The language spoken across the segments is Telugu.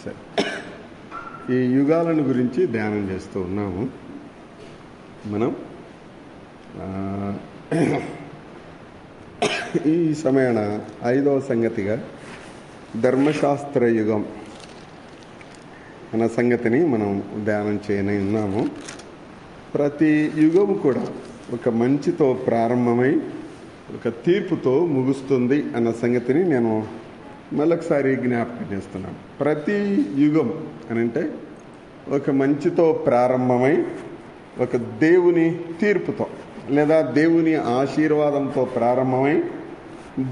సరే, ఈ యుగాలను గురించి ధ్యానం చేస్తూ ఉన్నాము మనం. ఈ సమయాన 5వ సంగతిగా ధర్మశాస్త్ర యుగం అన్న సంగతిని మనం ధ్యానం చేయని ఉన్నాము. ప్రతి యుగం కూడా ఒక మంచితో ప్రారంభమై ఒక తీర్పుతో ముగుస్తుంది అన్న సంగతిని నేను మళ్ళొకసారి జ్ఞాపకం చేస్తున్నాను. ప్రతి యుగం అని అంటే ఒక మంచితో ప్రారంభమై ఒక దేవుని తీర్పుతో లేదా దేవుని ఆశీర్వాదంతో ప్రారంభమై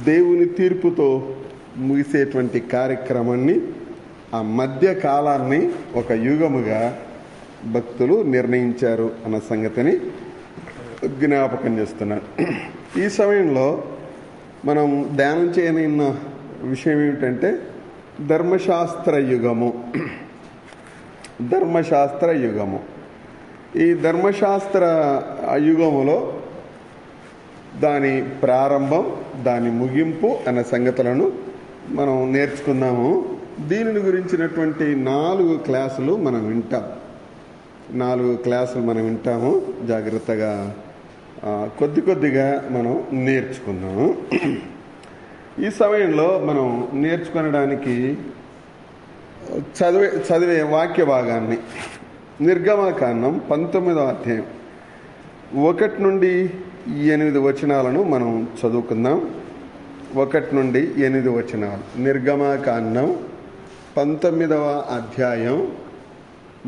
దేవుని తీర్పుతో ముగిసేటువంటి కార్యక్రమాన్ని, ఆ మధ్య కాలాన్ని ఒక యుగముగా భక్తులు నిర్ణయించారు అన్న సంగతిని జ్ఞాపకం చేస్తున్నాను. ఈ సమయంలో మనం ధ్యానం చేయనున్న విషయం ఏమిటంటే ధర్మశాస్త్ర యుగము. ధర్మశాస్త్ర యుగము. ఈ ధర్మశాస్త్ర యుగములో దాని ప్రారంభం, దాని ముగింపు అన్న సంగతులను మనం నేర్చుకుందాము. దీనిని గురించినటువంటి 4 క్లాసులు మనం వింటాం. 4 క్లాసులు మనం వింటాము. జాగ్రత్తగా కొద్దిగా మనం నేర్చుకుందాము. ఈ సమయంలో మనం నేర్చుకోవడానికి చదివే వాక్య భాగాన్ని నిర్గమకాండం 19వ అధ్యాయం 1 నుండి 8 వచనాలను మనం చదువుకుందాం. 1 నుండి 8 వచనాలు. నిర్గమకాండం 19వ అధ్యాయం.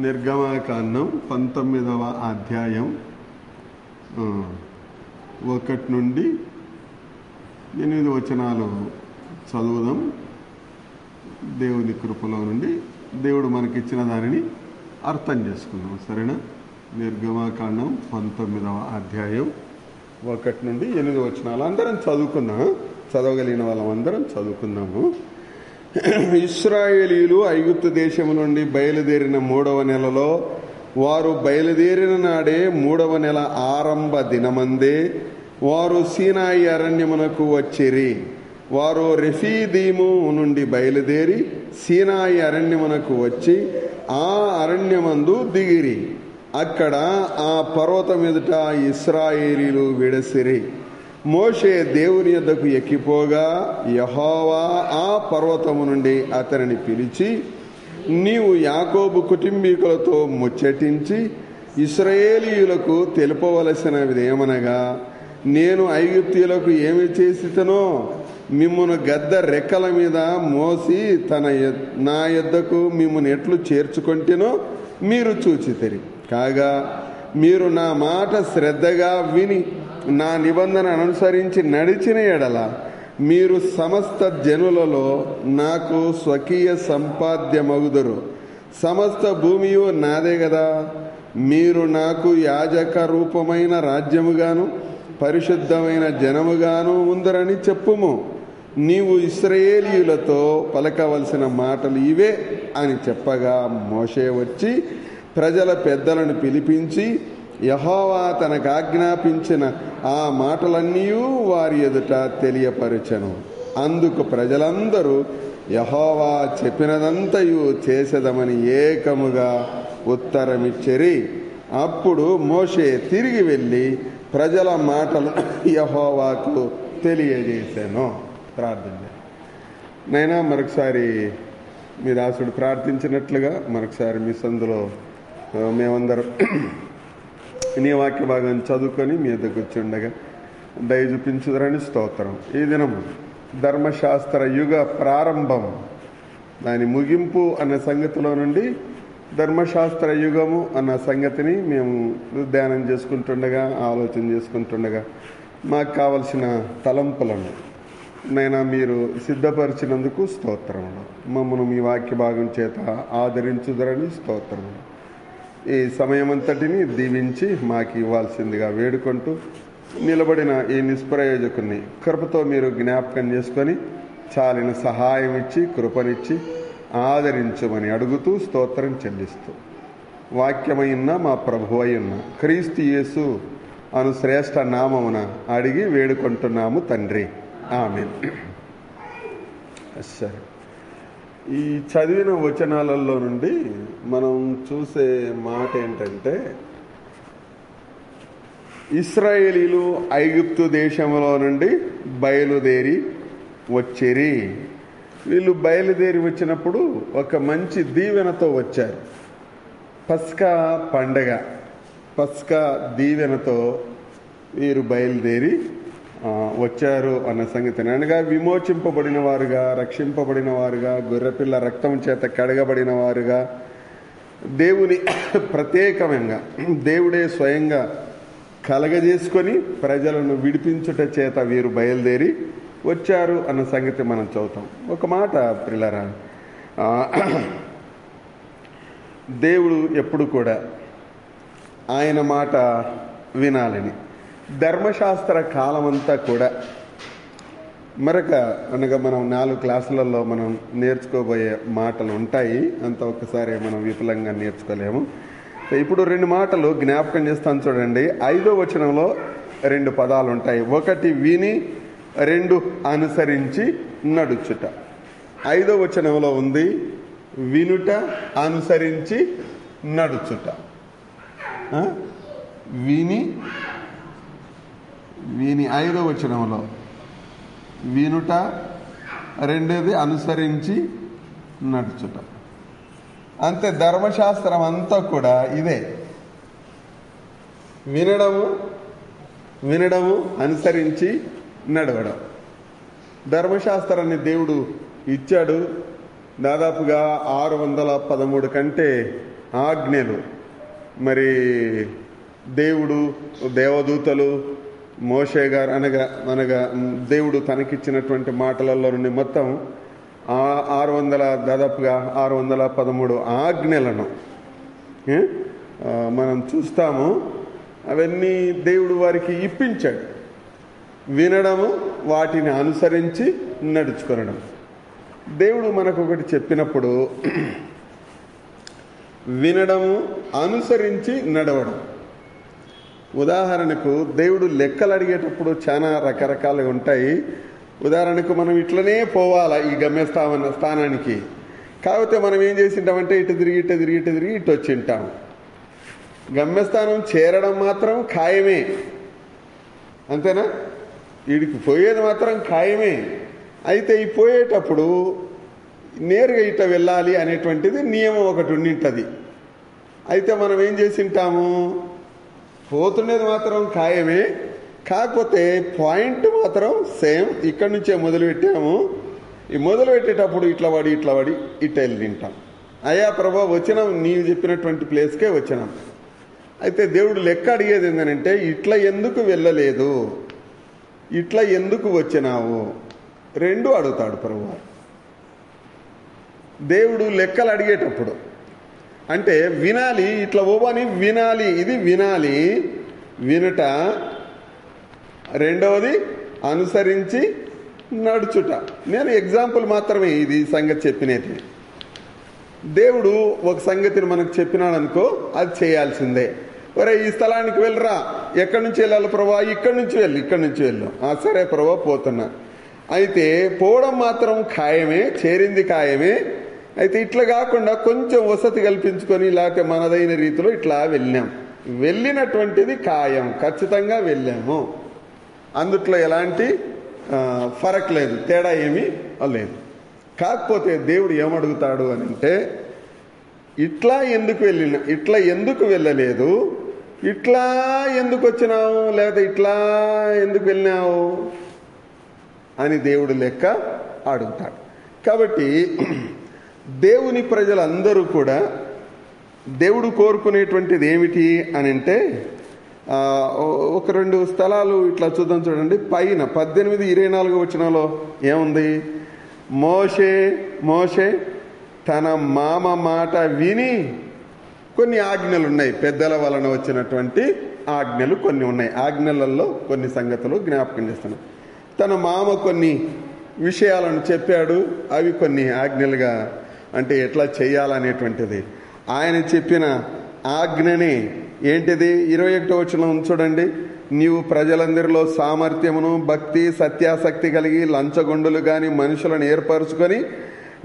నిర్గమకాండం 19వ అధ్యాయం 1 నుండి 8 వచనాలు చదువుదాం. దేవుని కృపలో నుండి దేవుడు మనకిచ్చిన దానిని అర్థం చేసుకుందాం. సరేనా? నిర్గమకాండం 19వ అధ్యాయం 1 నుండి 8 వచనాలు అందరం చదువుకుందాం. చదవగలిగిన వాళ్ళందరం చదువుకుందాము. ఇశ్రాయేలీయులు ఐగుప్తు దేశం నుండి బయలుదేరిన 3వ నెలలో, వారు బయలుదేరిన నాడే 3వ నెల ఆరంభ దినమందే వారు సీనాయి అరణ్యమునకు వచ్చిరి. వారు రెఫీదీము నుండి బయలుదేరి సీనాయి అరణ్యమునకు వచ్చి ఆ అరణ్యమందు దిగిరి. అక్కడ ఆ పర్వతం ఎదుట ఇశ్రాయేలీయులు విడసిరి. మోషే దేవుని యొద్దకు ఎక్కిపోగా యెహోవా ఆ పర్వతము నుండి అతనిని పిలిచి, నీవు యాకోబు కుటుంబీకులతో ముచ్చటించి ఇశ్రాయేలీయులకు తెలుపవలసినదేమనగా, నేను ఐగుప్తీయులకు ఏమి చేసితనో మిమ్మును గద్ద రెక్కల మీద మోసి నా యొద్దకు మిమ్మును ఎట్లు చేర్చుకొంటినో మీరు చూచితిరి. కాగా మీరు నా మాట శ్రద్ధగా విని నా నిబంధన అనుసరించి నడిచిన ఎడల మీరు సమస్త జనులలో నాకు స్వకీయ సంపాద్యమగుదురు. సమస్త భూమియు నాదే గదా. మీరు నాకు యాజక రూపమైన రాజ్యముగాను పరిశుద్ధమైన జనముగాను ఉందరని చెప్పుము. నీవు ఇశ్రాయేలీయులతో పలకవలసిన మాటలు ఇవే అని చెప్పగా మోషే వచ్చి ప్రజల పెద్దలను పిలిపించి యెహోవా తనకు ఆజ్ఞాపించిన ఆ మాటలన్నీ వారి ఎదుట తెలియపరచెను. అందుకు ప్రజలందరూ యెహోవా చెప్పినదంతయు చేసేదమని ఏకముగా ఉత్తరమిచ్చిరి. అప్పుడు మోషే తిరిగి వెళ్ళి ప్రజల మాటలు యెహోవాకు తెలియజేశాను. ప్రార్థన. నైనా మరొకసారి మీ దాసుడు ప్రార్థించినట్లుగా మరొకసారి మీ సందులో మేమందరం నీ వాక్య భాగాన్ని చదువుకొని మీ దగ్గర కూర్చుండగా దయ చూపించుదరని స్తోత్రం. ఈ దినము ధర్మశాస్త్ర యుగ ప్రారంభం, దాని ముగింపు అన్న సంగతిలో నుండి ధర్మశాస్త్ర యుగము అన్న సంగతిని మేము ధ్యానం చేసుకుంటుండగా, ఆలోచన చేసుకుంటుండగా మాకు కావలసిన తలంపులను నైనా మీరు సిద్ధపరిచినందుకు స్తోత్రములు. మమ్మను మీ వాక్య భాగం చేత ఆదరించుదరని స్తోత్రములు. ఈ సమయమంతటిని దీవించి మాకు ఇవ్వాల్సిందిగా వేడుకుంటూ నిలబడిన ఈ నిష్ప్రయోజకుని కృపతో మీరు జ్ఞాపకం చేసుకొని చాలిన సహాయం ఇచ్చి కృపనిచ్చి ఆదరించమని అడుగుతూ స్తోత్రం చెల్లిస్తూ వాక్యమైన మా ప్రభు అయిన క్రీస్తు యేసు అను శ్రేష్ఠ నామమున అడిగి వేడుకుంటున్నాము తండ్రి. ఆమేన్. సరే, ఈ చదివిన వచనాలలో నుండి మనం చూసే మాట ఏంటంటే, ఇశ్రాయేలీలు ఐగుప్తు దేశంలో నుండి బయలుదేరి వచ్చిరి. వీళ్ళు బయలుదేరి వచ్చినప్పుడు ఒక మంచి దీవెనతో వచ్చారు. పస్కా పండగ, పస్కా దీవెనతో వీరు బయలుదేరి వచ్చారు అన్న సంగతిని, అనగా విమోచింపబడిన వారుగా, రక్షింపబడిన వారుగా, గొర్రెపిల్ల రక్తం చేత కడగబడిన వారుగా, దేవుని ప్రత్యేకంగా దేవుడే స్వయంగా కలగజేసుకొని ప్రజలను విడిపించుట చేత వీరు బయలుదేరి వచ్చారు అన్న సంగతి మనం చదువుతాం. ఒక మాట ప్రియులారా, దేవుడు ఎప్పుడు కూడా ఆయన మాట వినాలని, ధర్మశాస్త్ర కాలమంతా కూడా మరొక అనగా మనం 4 క్లాసులలో మనం నేర్చుకోబోయే మాటలు ఉంటాయి. అంత ఒక్కసారి మనం విపులంగా నేర్చుకోలేము. ఇప్పుడు 2 మాటలు జ్ఞాపకం చేస్తాను చూడండి. 5వ వచనంలో 2 పదాలు ఉంటాయి. 1 విని, 2 అనుసరించి నడుచుట. 5వ వచనంలో ఉంది వినుట, అనుసరించి నడుచుట. విని 5వ వచనంలో వినుట, 2ది అనుసరించి నడుచుట. అంతే, ధర్మశాస్త్రం అంతా కూడా ఇదే, వినడము అనుసరించి నడవడం. ధర్మశాస్త్రాన్ని దేవుడు ఇచ్చాడు. దాదాపుగా 613 కంటే ఆజ్ఞలు మరి దేవుడు, దేవదూతలు, మోషే గారు అనగా దేవుడు తనకిచ్చినటువంటి మాటలలో నుండి మొత్తం దాదాపుగా 613 ఆజ్ఞలను మనం చూస్తాము. అవన్నీ దేవుడు వారికి ఇప్పించాడు. వినడము, వాటిని అనుసరించి నడుచుకొనడం. దేవుడు మనకు ఒకటి చెప్పినప్పుడు వినడము, అనుసరించి నడవడం. ఉదాహరణకు దేవుడు లెక్కలు అడిగేటప్పుడు చాలా రకరకాలుగా ఉంటాయి. ఉదాహరణకు మనం ఇట్లనే పోవాలా ఈ స్థానానికి, కాకపోతే మనం ఏం చేసింటామంటే ఇటు తిరిగి ఇటు వచ్చింటాం. గమ్యస్థానం చేరడం మాత్రం ఖాయమే, అంతేనా? వీడికి పోయేది మాత్రం ఖాయమే. అయితే ఈ పోయేటప్పుడు నేరుగా ఇట వెళ్ళాలి అనేటువంటిది నియమం ఒకటి ఉండింటుంది. అయితే మనం ఏం చేసింటాము, పోతుండేది మాత్రం ఖాయమే, కాకపోతే పాయింట్ మాత్రం సేమ్. ఇక్కడి నుంచే మొదలుపెట్టాము. ఈ మొదలుపెట్టేటప్పుడు ఇట్లా పడి ఇట్లా వెళ్ళి తింటాం. అయ్యా ప్రభా వచ్చినాం, నీవు చెప్పినటువంటి ప్లేస్కే వచ్చినాం. అయితే దేవుడు లెక్క అడిగేది ఏంటంటే, ఇట్లా ఎందుకు వెళ్ళలేదు, ఇట్లా ఎందుకు వచ్చినావు, 2 అడుగుతాడు ప్రభు. దేవుడు లెక్కలు అడిగేటప్పుడు అంటే వినాలి, ఇట్లా ఓవని వినాలి, ఇది వినాలి, వినుట. 2వది అనుసరించి నడుచుట. నేను ఎగ్జాంపుల్ మాత్రమే ఇది సంగతి చెప్పినది. దేవుడు ఒక సంగతిని మనకు చెప్పినాడు అనుకో, అది చేయాల్సిందే. ఒరే ఈ స్థలానికి వెళ్ళరా, ఎక్కడి నుంచి వెళ్ళాలి ప్రభా, ఇక్కడి నుంచి వెళ్ళు. సరే ప్రభా పోతున్నా. అయితే పోవడం మాత్రం ఖాయమే, చేరింది ఖాయమే. అయితే ఇట్లా కాకుండా కొంచెం వసతి కల్పించుకొని లేకపోతే మనదైన రీతిలో ఇట్లా వెళ్ళినటువంటిది ఖాయం, ఖచ్చితంగా వెళ్ళాము. అందుట్లో ఎలాంటి ఫరక్ లేదు, తేడా ఏమీ లేదు. కాకపోతే దేవుడు ఏమడుగుతాడు అని అంటే, ఇట్లా ఎందుకు వెళ్ళలేదు, ఇట్లా ఎందుకు వచ్చినావు, లేదా ఇట్లా ఎందుకు వెళ్ళినావు అని దేవుడు లెక్క అడుగుతాడు. కాబట్టి దేవుని ప్రజలందరూ కూడా దేవుడు కోరుకునేటువంటిది ఏమిటి అని అంటే, ఒక 2 స్థలాలు ఇట్లా చూద్దాం చూడండి. పైన 18-24 వచనంలో ఏముంది, మోషే తన మామ మాట విని, కొన్ని ఆజ్ఞలు ఉన్నాయి, పెద్దల వలన వచ్చినటువంటి ఆజ్ఞలు కొన్ని ఉన్నాయి. ఆజ్ఞలలో కొన్ని సంగతులు జ్ఞాపకం చేస్తున్నాను. తన మామ కొన్ని విషయాలను చెప్పాడు, అవి కొన్ని ఆజ్ఞలుగా, అంటే ఎట్లా చేయాలనేటువంటిది ఆయన చెప్పిన ఆజ్ఞని ఏంటిది. 21వ వచనం చూడండి. నీవు ప్రజలందరిలో సామర్థ్యమును, భక్తి, సత్యాసక్తి కలిగి లంచగొండులు గాని మనుషులను ఏర్పరచుకొని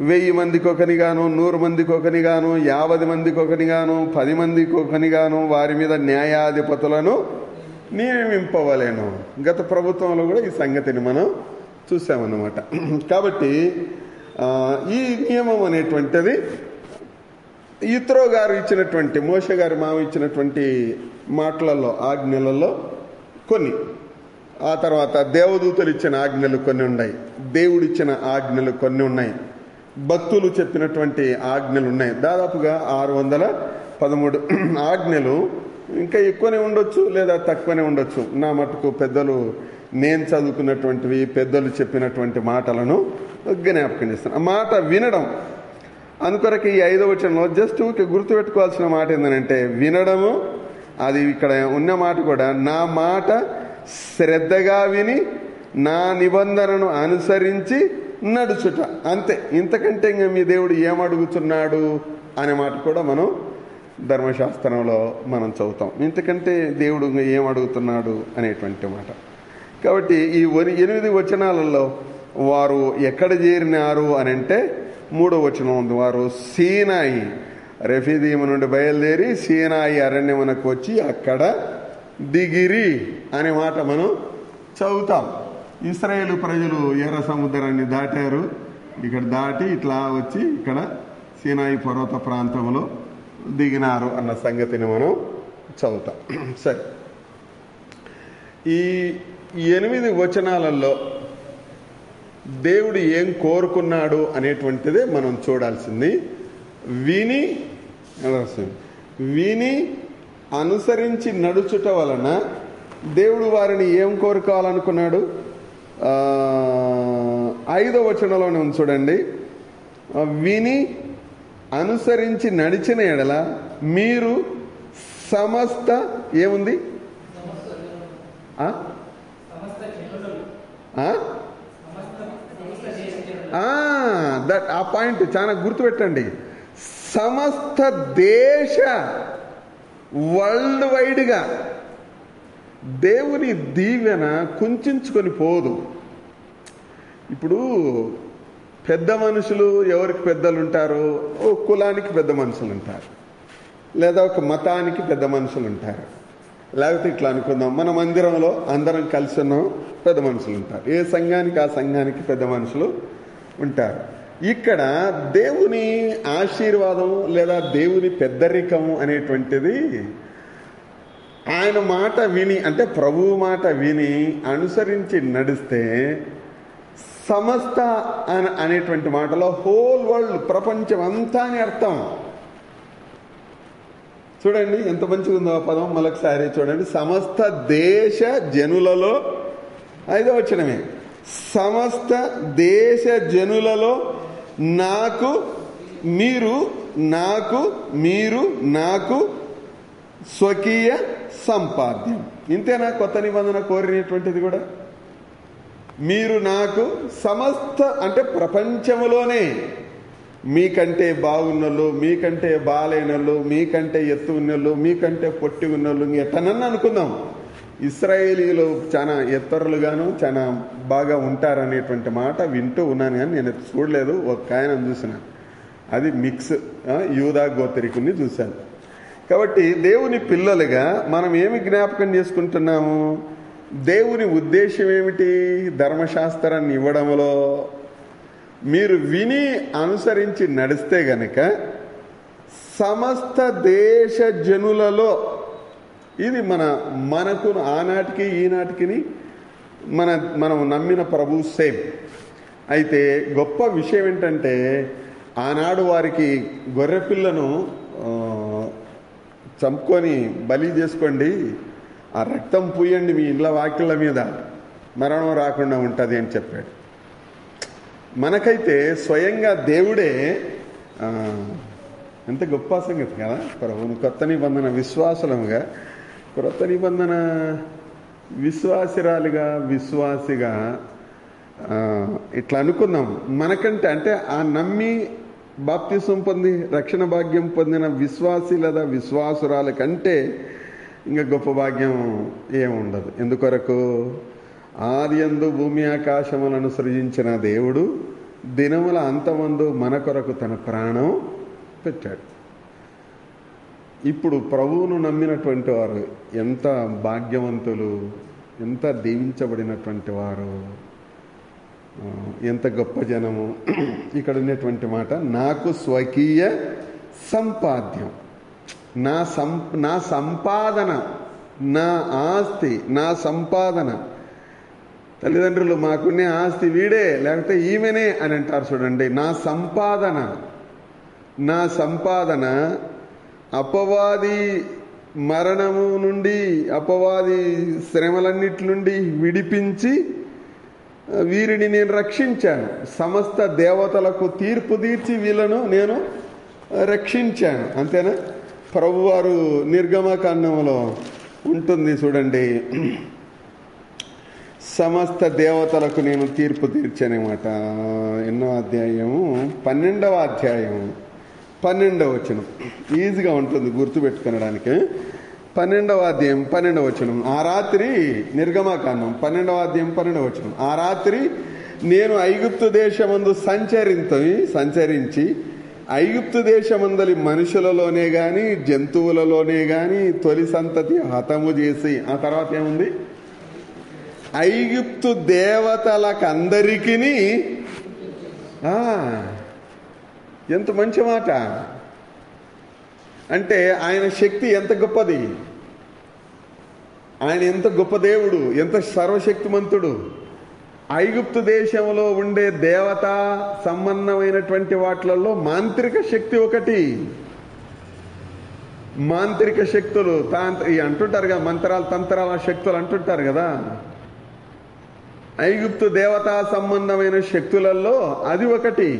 1000 మందికి ఒకనిగాను, 100 మందికి ఒకనిగాను, 50 మందికి ఒకనిగాను, 10 మందికి ఒకనిగాను వారి మీద న్యాయాధిపతులను నియమింపవలేను. గత ప్రభుత్వంలో కూడా ఈ సంగతిని మనం చూసామన్నమాట. కాబట్టి ఈ నియమం అనేటువంటిది యిత్రో గారు ఇచ్చినటువంటి, మోషే గారి మామ ఇచ్చినటువంటి మాటలలో, ఆజ్ఞలలో కొన్ని, ఆ తర్వాత దేవదూతలు ఇచ్చిన ఆజ్ఞలు కొన్ని ఉన్నాయి, దేవుడిచ్చిన ఆజ్ఞలు కొన్ని ఉన్నాయి, భక్తులు చెప్పినటువంటి ఆజ్ఞలు ఉన్నాయి. దాదాపుగా 613 ఆజ్ఞలు. ఇంకా ఎక్కువనే ఉండొచ్చు లేదా తక్కువనే ఉండొచ్చు. నా మటుకు పెద్దలు, నేను చదువుకున్నటువంటివి, పెద్దలు చెప్పినటువంటి మాటలను జ్ఞాపకం చేస్తాను. ఆ మాట వినడం అందుకొరకు ఈ 5వ వచనంలో జస్ట్ గుర్తుపెట్టుకోవాల్సిన మాట ఏంటంటే వినడము. అది ఇక్కడ ఉన్న మాట కూడా, నా మాట శ్రద్ధగా విని నా నిబంధనను అనుసరించి నడుచుట. అంతే. ఇంతకంటే ఇంకా మీ దేవుడు ఏమడుగుతున్నాడు అనే మాట కూడా మనం ధర్మశాస్త్రంలో మనం చదువుతాం. ఇంతకంటే దేవుడు ఏం అడుగుతున్నాడు అనేటువంటి మాట. కాబట్టి ఈ 8 వచనాలలో వారు ఎక్కడ చేరినారు అని అంటే 3వ వచనం ఉంది. వారు సీనాయి, రెఫీదీము నుండి బయలుదేరి సీనాయి అరణ్యమునకు వచ్చి అక్కడ దిగిరి అనే మాట మనం చదువుతాం. ఇశ్రాయేలు ప్రజలు ఎర్ర సముద్రాన్ని దాటారు. ఇక్కడ దాటి ఇట్లా వచ్చి ఇక్కడ సీనాయి పర్వత ప్రాంతంలో దిగినారు అన్న సంగతిని మనం చదువుతాం. సరే, ఈ 8 వచనాలలో దేవుడు ఏం కోరుకున్నాడు అనేటువంటిదే మనం చూడాల్సింది. విని అనుసరించి నడుచుట వలన దేవుడు వారిని ఏం కోరుకోవాలనుకున్నాడు? 5వ వచనంలోనే ఉంది చూడండి. విని అనుసరించి నడిచిన ఎడల మీరు సమస్త ఏముంది ఆ పాయింట్ చాలా గుర్తుపెట్టండి. సమస్త దేశ, వరల్డ్ వైడ్గా దేవుని దీవెన కుంచుకొని పోదు. ఇప్పుడు పెద్ద మనుషులు ఎవరికి పెద్దలు ఉంటారు? ఓ కులానికి పెద్ద మనుషులు ఉంటారు, లేదా ఒక మతానికి పెద్ద మనుషులు ఉంటారు. లేకపోతే ఇట్లా అనుకుందాం, మన మందిరంలో అందరం కలిసి ఉన్నాం, పెద్ద మనుషులు ఉంటారు. ఏ సంఘానికి ఆ సంఘానికి పెద్ద మనుషులు ఉంటారు. ఇక్కడ దేవుని ఆశీర్వాదం లేదా దేవుని పెద్దరికం అనేటువంటిది ఆయన మాట విని, అంటే ప్రభువు మాట విని అనుసరించి నడిస్తే సమస్త అనేటువంటి మాటలో హోల్ వరల్డ్, ప్రపంచం అంతా అని అర్థం. చూడండి ఎంత మంచిగా ఉందో ఆ పదం. మరొకసారి చూడండి. సమస్త దేశ జనులలో, 5వ వచనమే, సమస్త దేశ జనులలో నాకు మీరు నాకు స్వకీయ సంపాద్యం. ఇంతేనా కొత్త నిబంధన కోరినటువంటిది కూడా? మీరు నాకు సమస్త అంటే ప్రపంచంలోనే మీకంటే బాగున్నోళ్ళు, మీకంటే బాలేనోళ్ళు, మీకంటే ఎత్తు ఉన్నోళ్ళు, మీకంటే పొట్టి ఉన్నోళ్ళు, ఎట్టనన్నా అనుకుందాం. ఇశ్రాయేలీలు చాలా ఎత్తరులుగాను చాలా బాగా ఉంటారనేటువంటి మాట వింటూ ఉన్నాను, కానీ నేను చూడలేదు. ఒక ఆయన చూసిన, అది మిక్స్, యూదా గోత్రికుని చూశాను. కాబట్టి దేవుని పిల్లలుగా మనం ఏమి జ్ఞాపకం చేసుకుంటున్నాము? దేవుని ఉద్దేశం ఏమిటి? ధర్మశాస్త్రాన్ని ఇవ్వడంలో మీరు విని అనుసరించి నడిస్తే గనక సమస్త దేశ జనులలో, ఇది మనకు ఆనాటికి ఈనాటికి మనం నమ్మిన ప్రభు సేమ్. అయితే గొప్ప విషయం ఏంటంటే ఆనాడు వారికి గొర్రెపిల్లను చంపుకొని బలి చేసుకోండి, ఆ రక్తం పూయండి మీ ఇండ్ల వాకిళ్ళ మీద, మరణం రాకుండా ఉంటుంది అని చెప్పాడు. మనకైతే స్వయంగా దేవుడే, ఎంత గొప్ప సంగతి కదా. ప్రభువును కొత్త నిబంధన విశ్వాసులముగా, కొత్త నిబంధన విశ్వాసిరాలుగా, విశ్వాసిగా ఇట్లా అనుకుందాం. మనకంటే అంటే ఆ నమ్మి బాప్తిసం పొంది రక్షణ భాగ్యం పొందిన విశ్వాసి లేదా విశ్వాసురాల కంటే ఇంకా గొప్ప భాగ్యం ఏముండదు. ఎందుకొరకు? ఆదియందు భూమి ఆకాశములను సృజించిన దేవుడు దినముల అంతమందు మన కొరకు తన ప్రాణం పెట్టాడు. ఇప్పుడు ప్రభువును నమ్మినటువంటి వారు ఎంత భాగ్యవంతులు, ఎంత దీవించబడినటువంటి వారు, ఎంత గొప్ప జనము. ఇక్కడ ఉన్నటువంటి మాట, నాకు స్వకీయ సంపాద్యం, నా సంపాదన, నా ఆస్తి, నా సంపాదన. తల్లిదండ్రులు మాకునే ఆస్తి వీడే లేకపోతే ఈమెనే అని అంటారు చూడండి. నా సంపాదన అపవాది మరణము నుండి, అపవాది శ్రమలన్నిటి నుండి విడిపించి వీరిని నేను రక్షించాను. సమస్త దేవతలకు తీర్పు తీర్చి వీళ్ళను నేను రక్షించాను. అంతేనా? ప్రభువారు నిర్గమకాండంలో ఉంటుంది చూడండి, సమస్త దేవతలకు నేను తీర్పు తీర్చానమాట. ఎన్నో అధ్యాయము? 12వ అధ్యాయం 12వ వచనం. ఈజీగా ఉంటుంది గుర్తుపెట్టుకునడానికి. 12వ అధ్యాయం 12వ వచనం. ఆ రాత్రి, నిర్గమకాండం 12వ అధ్యాయం 12వ వచనం. ఆ రాత్రి నేను ఐగుప్తు దేశమందు సంచరించి ఐగుప్తు దేశమందలి మనుషులలోనే గాని జంతువులలోనే గాని తొలి సంతతి హతము చేసి, ఆ తర్వాత ఏముంది? ఐగుప్తు దేవతలకందరికీ, ఎంత మంచి మాట. అంటే ఆయన శక్తి ఎంత గొప్పది, ఆయన ఎంత గొప్ప దేవుడు, ఎంత సర్వశక్తిమంతుడు. ఐగుప్తు దేశంలో ఉండే దేవతా సంబంధమైనటువంటి వాటిలలో మాంత్రిక శక్తి ఒకటి. మాంత్రిక శక్తులు అంటుంటారు కదా, మంత్రాలు తంత్రాల శక్తులు అంటుంటారు కదా. ఐగుప్తు దేవతా సంబంధమైన శక్తులలో అది ఒకటి.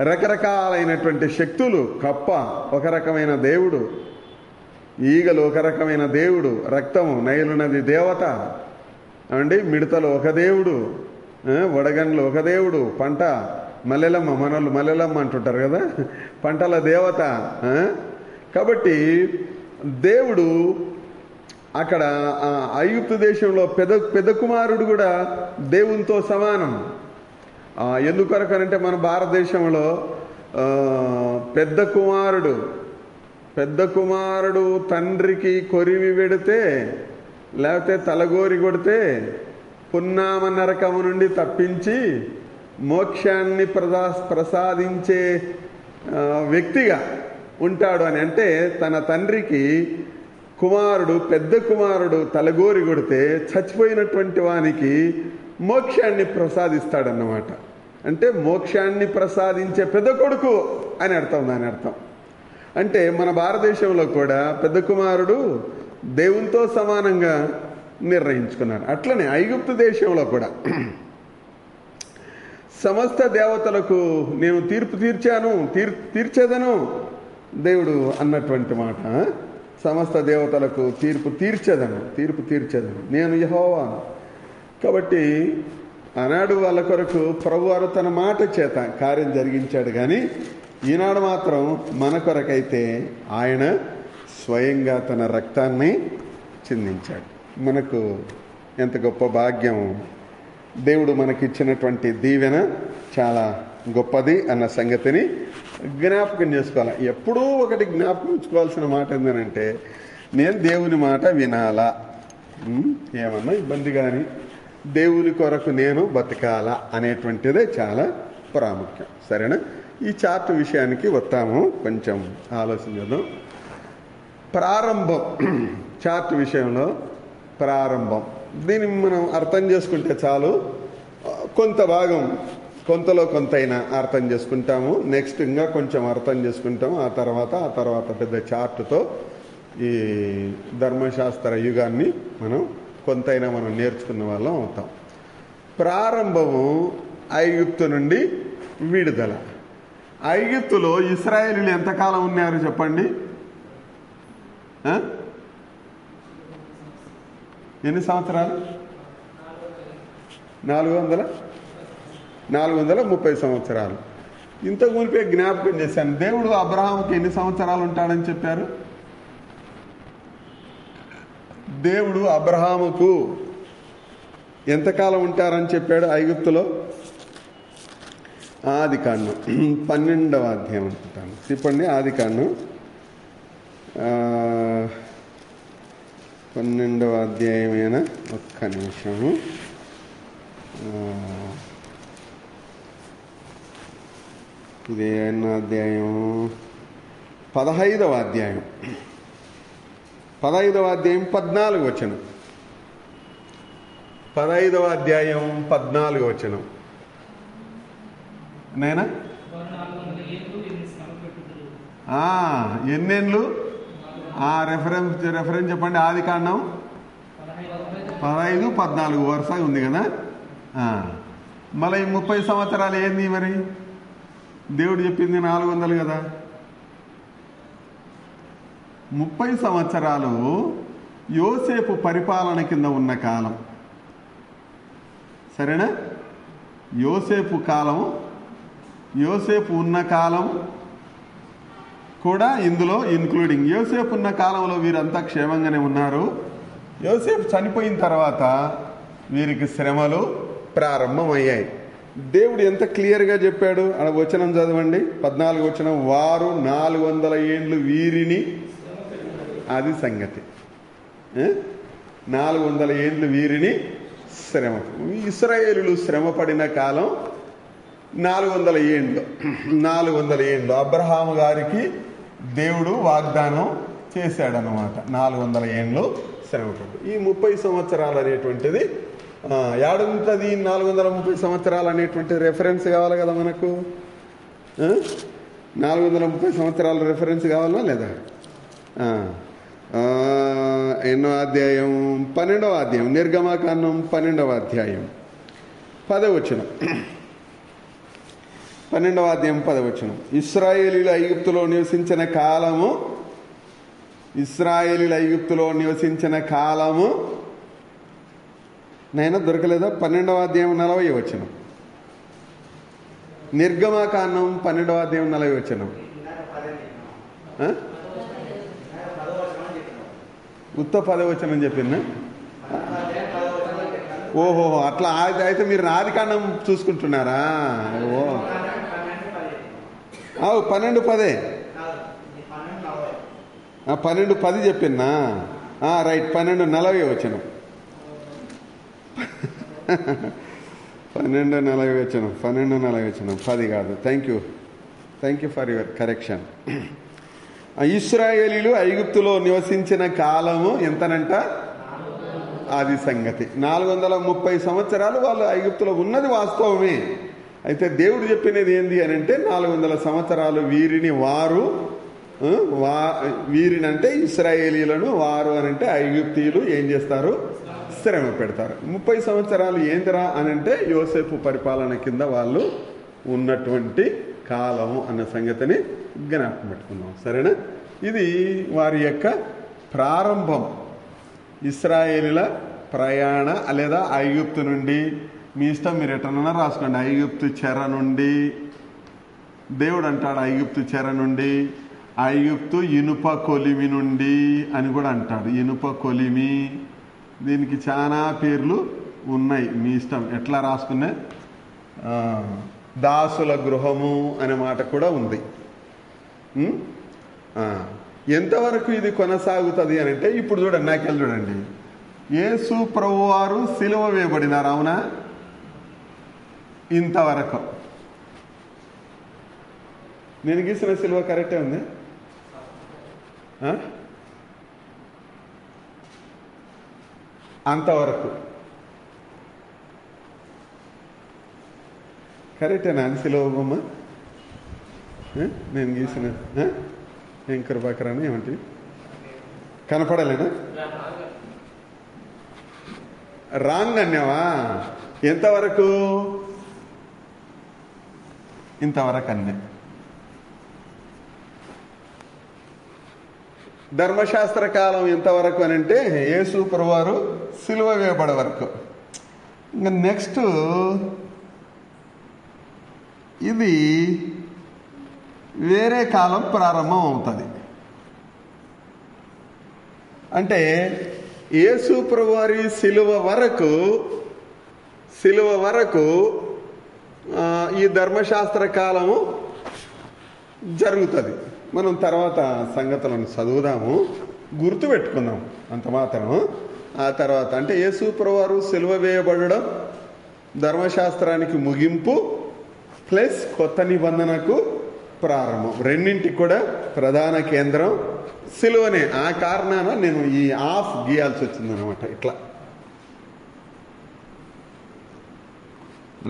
రకరకాలైనటువంటి శక్తులు. కప్ప ఒక రకమైన దేవుడు, ఈగలు ఒక రకమైన దేవుడు, రక్తము నైలు నది దేవత అండి, మిడతలు ఒక దేవుడు, వడగండ్లు ఒక దేవుడు, పంట మల్లెలమ్మ, మనోళ్ళు మల్లెలమ్మ అంటుంటారు కదా, పంటల దేవత. కాబట్టి దేవుడు అక్కడ ఐగుప్తు దేశంలో పెద్ద కుమారుడు కూడా దేవునితో సమానం. ఎందుకొరకనంటే మన భారతదేశంలో పెద్ద కుమారుడు తండ్రికి కొరివి పెడితే లేకపోతే తలగోరి కొడితే పున్నామ నరకము నుండి తప్పించి మోక్షాన్ని ప్రసాదించే వ్యక్తిగా ఉంటాడు అని. అంటే తన తండ్రికి పెద్ద కుమారుడు తలగోరి కొడితే చచ్చిపోయినటువంటి వానికి మోక్షాన్ని ప్రసాదిస్తాడన్నమాట. అంటే మోక్షాన్ని ప్రసాదించే పెద్ద కొడుకు అని అర్థం. దాని అర్థం అంటే మన భారతదేశంలో కూడా పెద్ద కుమారుడు దేవునితో సమానంగా నిర్ణయించుకున్నాడు. అట్లనే ఐగుప్తు దేశంలో కూడా సమస్త దేవతలకు నేను తీర్పు తీర్చేదను దేవుడు అన్నటువంటి మాట. సమస్త దేవతలకు తీర్పు తీర్చేదను నేను యెహోవాను. కాబట్టి ఆనాడు వాళ్ళ కొరకు ప్రభువారు తన మాట చేత కార్యం జరిగించాడు. కానీ ఈనాడు మాత్రం మన కొరకైతే ఆయన స్వయంగా తన రక్తాన్ని చిందించాడు. మనకు ఎంత గొప్ప భాగ్యం. దేవుడు మనకిచ్చినటువంటి దీవెన చాలా గొప్పది అన్న సంగతిని జ్ఞాపకం చేసుకోవాలి. ఎప్పుడూ ఒకటి జ్ఞాపకం ఉంచుకోవాల్సిన మాట ఏంటంటే, నేను దేవుని మాట వినాలా, ఏమన్నా ఇబ్బంది కానీ దేవుని కొరకు నేను బతకాలా అనేటువంటిదే చాలా ప్రాముఖ్యం. సరేనా? ఈ చార్ట్ విషయానికి వస్తాము, కొంచెం ఆలోచన చేద్దాం. ప్రారంభం, చార్ట్ విషయంలో ప్రారంభం, దీన్ని మనం అర్థం చేసుకుంటే చాలు. కొంత భాగం, కొంతలో కొంతైనా అర్థం చేసుకుంటాము. నెక్స్ట్ ఇంకా కొంచెం అర్థం చేసుకుంటాము. ఆ తర్వాత పెద్ద చార్టుతో ఈ ధర్మశాస్త్ర యుగాన్ని కొంతైనా మనం నేర్చుకున్న వాళ్ళం అవుతాం. ప్రారంభము ఐగుప్తు నుండి విడుదల. ఐగుప్తులో ఇశ్రాయేలీయులు ఎంతకాలం ఉన్నారు చెప్పండి? ఎన్ని సంవత్సరాలు? 430 సంవత్సరాలు. ఇంతకు మునిపే జ్ఞాపకం చేశాను. దేవుడు అబ్రహాంకి ఎన్ని సంవత్సరాలు ఉంటాడని చెప్పారు? దేవుడు అబ్రహాముకు ఎంతకాలం ఉంటారని చెప్పాడు ఐగుప్తులో? ఆదికాండం 12వ అధ్యాయం అనుకుంటాను. చెప్పండి, ఆదికాండం 12వ అధ్యాయమేనా? ఒక్క నిమిషము. ఇది ఎన్నో అధ్యాయం? 15వ అధ్యాయం. 15వ అధ్యాయం 14వ వచనం. 15వ అధ్యాయం 14వ వచనం. నేనా ఎన్నేళ్ళు? రెఫరెన్స్ చెప్పండి. ఆదికాండం 15, 14 వరుసగా ఉంది కదా. మళ్ళీ 30 సంవత్సరాలు ఏంది మరి? దేవుడు చెప్పింది 400 కదా. 30 సంవత్సరాలు యోసేపు పరిపాలన కింద ఉన్న కాలం. సరేనా? యోసేపు కాలం, యోసేపు ఉన్న కాలం కూడా ఇందులో ఇంక్లూడింగ్. యోసేపు ఉన్న కాలంలో వీరంతా క్షేమంగానే ఉన్నారు. యోసేపు చనిపోయిన తర్వాత వీరికి శ్రమలు ప్రారంభమయ్యాయి. దేవుడు ఎంత క్లియర్గా చెప్పాడు. అక్కడ వచనం చదవండి, 14వ వచనం. వారు 400 ఏండ్లు వీరిని, అది సంగతి. 400 ఏండ్లు వీరిని శ్రమ. ఇశ్రాయేలులు శ్రమ పడిన కాలం 400 ఏండ్లు. 400 ఏండ్లు అబ్రహాము గారికి దేవుడు వాగ్దానం చేశాడనమాట. 400 ఏండ్లు శ్రమపడు. ఈ 30 సంవత్సరాలు అనేటువంటిది ఏడుంటుంది? 430 సంవత్సరాలు అనేటువంటి రెఫరెన్స్ కావాలి కదా మనకు. 430 సంవత్సరాల రెఫరెన్స్ కావాలా లేదా? ఎన్నో అధ్యాయం? 12వ అధ్యాయం. నిర్గమాకాండం 12వ అధ్యాయం 10వ వచనం. 12వ అధ్యాయం 10వ వచనం. ఇశ్రాయేలీయులు ఐగుప్తులో నివసించిన కాలము, ఇశ్రాయేలీయులు ఐగుప్తులో నివసించిన కాలము నైనా దొరకలేదా? 12వ అధ్యాయం 40వ వచనం. నిర్గమాకాండం 12వ అధ్యాయం 40వ వచనం. ఉత్త 10వ వచనం చెప్పిందా? ఓహో, అట్లా అయితే మీరు ఆదికాండం చూసుకుంటున్నారా? 12:10. 12:10 చెప్పిన్నా. రైట్, 12:40 వచనం. 12:40 వచనం. 12:40 వచనం, 10 కాదు. Thank you for your correction. ఇశ్రాయేలీయులు ఐగుప్తులో నివసించిన కాలము ఎంతనంట? అది సంగతి. 430 సంవత్సరాలు వాళ్ళు ఐగుప్తులో ఉన్నది వాస్తవమే. అయితే దేవుడు చెప్పినది ఏంది అని అంటే 400 సంవత్సరాలు వీరిని, వారు వీరిని అంటే ఇశ్రాయేలీయులను, వారు అని అంటే ఐగుప్తీయులు ఏం చేస్తారు? శ్రమ పెడతారు. 30 సంవత్సరాలు ఏందిరా అని అంటే యోసేపు పరిపాలన కింద వాళ్ళు ఉన్నటువంటి కాలము అన్న సంగతిని జ్ఞాపకం పెట్టుకున్నాం. సరేనా? ఇది వారి యొక్క ప్రారంభం. ఇశ్రాయేలీల ప్రయాణ లేదా ఐగుప్తు నుండి, మీ ఇష్టం, మీరు ఎట్లన్నా రాసుకోండి. ఐగుప్తు చెర నుండి, దేవుడు అంటాడు ఐగుప్తు చెర నుండి, ఐగుప్తు ఇనుప కొలిమి నుండి అని కూడా అంటాడు. ఇనుప కొలిమి, దీనికి చాలా పేర్లు ఉన్నాయి, మీ ఇష్టం ఎట్లా రాసుకునే. దాసుల గృహము అనే మాట కూడా ఉంది. ఎంతవరకు ఇది కొనసాగుతుంది అని అంటే ఇప్పుడు చూడండి, నాకెళ్ళి చూడండి. యేసు ప్రభువారు సిలువ వేయబడినారు, అవునా? ఇంతవరకు నేను గీసిన సిలువ కరెక్టే ఉంది. అంతవరకు కరెక్టేనా? అని సిలువ బొమ్మ నేను గీసిన ఏం కృపాకరాని ఏమంటే కనపడలేనా? రాంగ్ అన్నావా? ఎంతవరకు? ఇంతవరకు అన్నా. ధర్మశాస్త్ర కాలం ఎంతవరకు అని అంటే యేసు ప్రభువారు సిలువ వేయబడే వరకు. ఇంకా నెక్స్ట్ ఇది వేరే కాలం ప్రారంభం అవుతుంది. అంటే యేసు ప్రభువారి సిలువ వరకు ఈ ధర్మశాస్త్ర కాలము జరుగుతుంది. మనం తర్వాత సంగతులను చదువుదాము, గుర్తు పెట్టుకుందాం అంత మాత్రం. ఆ తర్వాత అంటే యేసు ప్రభువారు సిలువ వేయబడడం ధర్మశాస్త్రానికి ముగింపు ప్లస్ కొత్త నిబంధనకు ప్రారంభం, రెండింటికి కూడా ప్రధాన కేంద్రం సిలువనే. ఆ కారణాన నేను ఈ ఆఫ్ గీయాల్సి వచ్చిందనమాట ఇట్లా.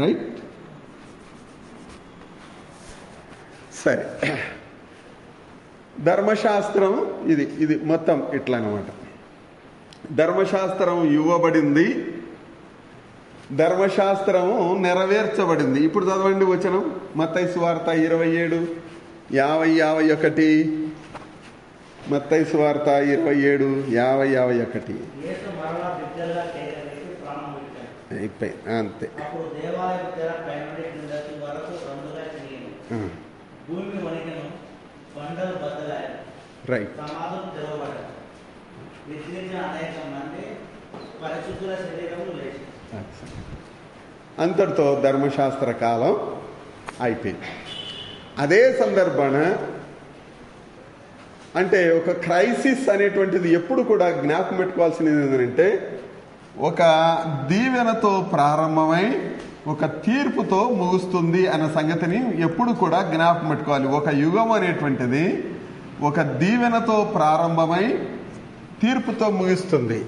రైట్, సరే. ధర్మశాస్త్రం ఇది మొత్తం ఇట్లా అనమాట. ధర్మశాస్త్రం ఇవ్వబడింది, ధర్మశాస్త్రము నెరవేర్చబడింది. ఇప్పుడు చదవండి వచనం, మత్తయి సువార్త 27, 50, 51. మత్తయి సువార్త 27, 50, 51. అయిపోయి అంతే. రైట్. అంతటితో ధర్మశాస్త్ర కాలం అయిపోయింది. అదే సందర్భాన అంటే ఒక క్రైసిస్ అనేటువంటిది ఎప్పుడు కూడా జ్ఞాపకం పెట్టుకోవాల్సినది ఏంటంటే, ఒక దీవెనతో ప్రారంభమై ఒక తీర్పుతో ముగుస్తుంది అన్న సంగతిని ఎప్పుడు కూడా జ్ఞాపకం పెట్టుకోవాలి. ఒక యుగం అనేటువంటిది ఒక దీవెనతో ప్రారంభమై తీర్పుతో ముగుస్తుంది.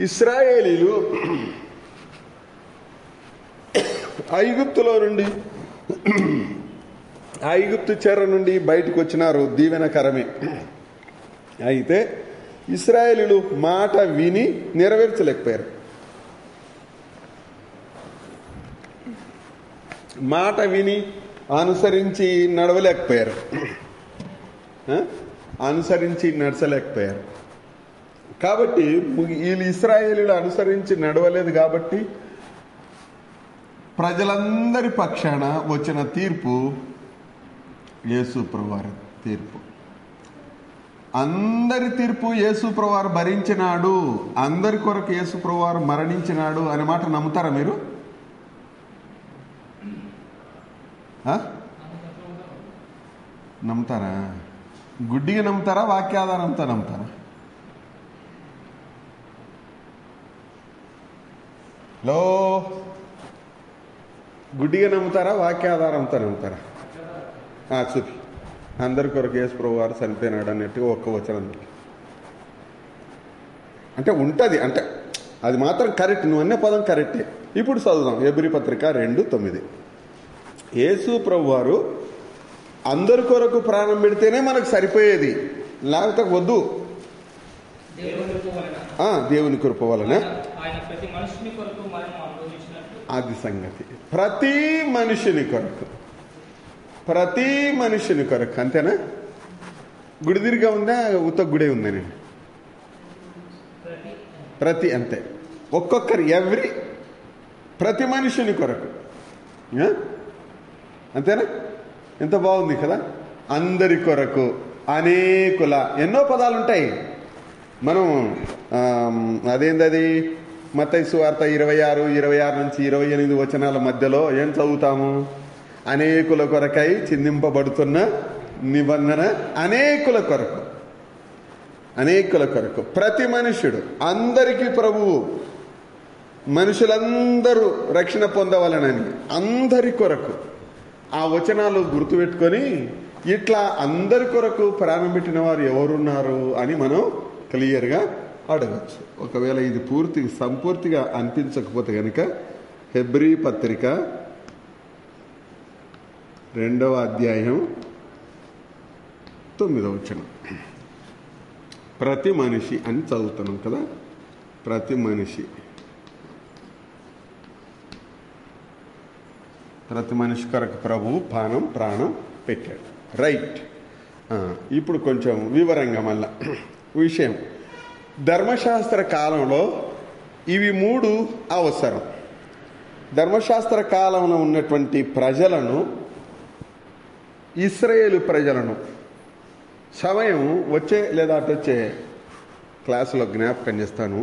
ఇశ్రాయేలీలు ఐగుప్తు చెర నుండి బయటకు వచ్చినారు, దీవెనకరమే. అయితే ఇశ్రాయేలీలు మాట విని నెరవేర్చలేకపోయారు. మాట విని అనుసరించి నడవలేకపోయారు, నడచలేకపోయారు. కాబట్టి వీళ్ళు ఇశ్రాయేలీలు అనుసరించి నడవలేదు కాబట్టి ప్రజలందరి పక్షాన వచ్చిన తీర్పు యేసు ప్రభువారి తీర్పు. అందరి తీర్పు యేసు ప్రభువారు భరించినాడు, అందరి కొరకు యేసు ప్రభువారు మరణించినాడు అనే మాట నమ్ముతారా మీరు? నమ్ముతారా? గుడ్డిగా నమ్ముతారా, వాక్యాధారంతో నమ్ముతారా? లో గుడ్డిగా నమ్ముతారా, వాక్యాధారంతో నమ్ముతారా? చూపి. అందరి కొరకు యేసు ప్రభువారు చనిపోయినాడు అన్నట్టుగా ఒక్క వచనం అంటే ఉంటుంది. అంటే అది మాత్రం కరెక్ట్, నువ్వు అనే పదం కరెక్టే. ఇప్పుడు చదువుదాం హెబ్రీ పత్రిక 2:9. యేసు ప్రభువారు అందరి కొరకు ప్రాణం పెడితేనే మనకు సరిపోయేది, లేకపోతే వద్దు. దేవుని కృప వలన అది సంగతి. ప్రతి మనిషిని కొరకు అంతేనా? గుడి తిరిగా ఉందా, ఉత్త గుడే ఉందని? ప్రతి అంతే, ఒక్కొక్కరి ప్రతి మనుషుని కొరకు. అంతేనా? ఎంత బాగుంది కదా. అందరి కొరకు, అనేకుల, ఎన్నో పదాలు ఉంటాయి. మనం అదేందది మత్తయి సువార్త 26 నుంచి 28 వచనాల మధ్యలో ఏం చదువుతాము? అనేకుల కొరకై చిందింపబడుతున్న నిబంధన, అనేకుల కొరకు ప్రతి మనుష్యుడు, అందరికీ ప్రభువు, మనుషులందరూ రక్షణ పొందవలనని, అందరి కొరకు. ఆ వచనాలు గుర్తుపెట్టుకొని ఇట్లా అందరి కొరకు ప్రాణం పెట్టిన వారు ఎవరున్నారు అని మనం క్లియర్గా అడగచ్చు. ఒకవేళ ఇది సంపూర్తిగా అనిపించకపోతే కనుక హెబ్రీ పత్రిక 2వ అధ్యాయం 9వ వచనం. ప్రతి మనిషి అని చదువుతున్నాం కదా. ప్రతి మనిషి కొరకు ప్రభువు ప్రాణం పెట్టాడు. రైట్. ఇప్పుడు కొంచెం వివరంగా మళ్ళా విషయం. ధర్మశాస్త్ర కాలంలో ఇవి 3 అవసరం. ధర్మశాస్త్ర కాలంలో ఉన్నటువంటి ప్రజలను, ఇశ్రాయేలు ప్రజలను సమయం వచ్చే లేదా అటొచ్చే క్లాసులో జ్ఞాపకం చేస్తాను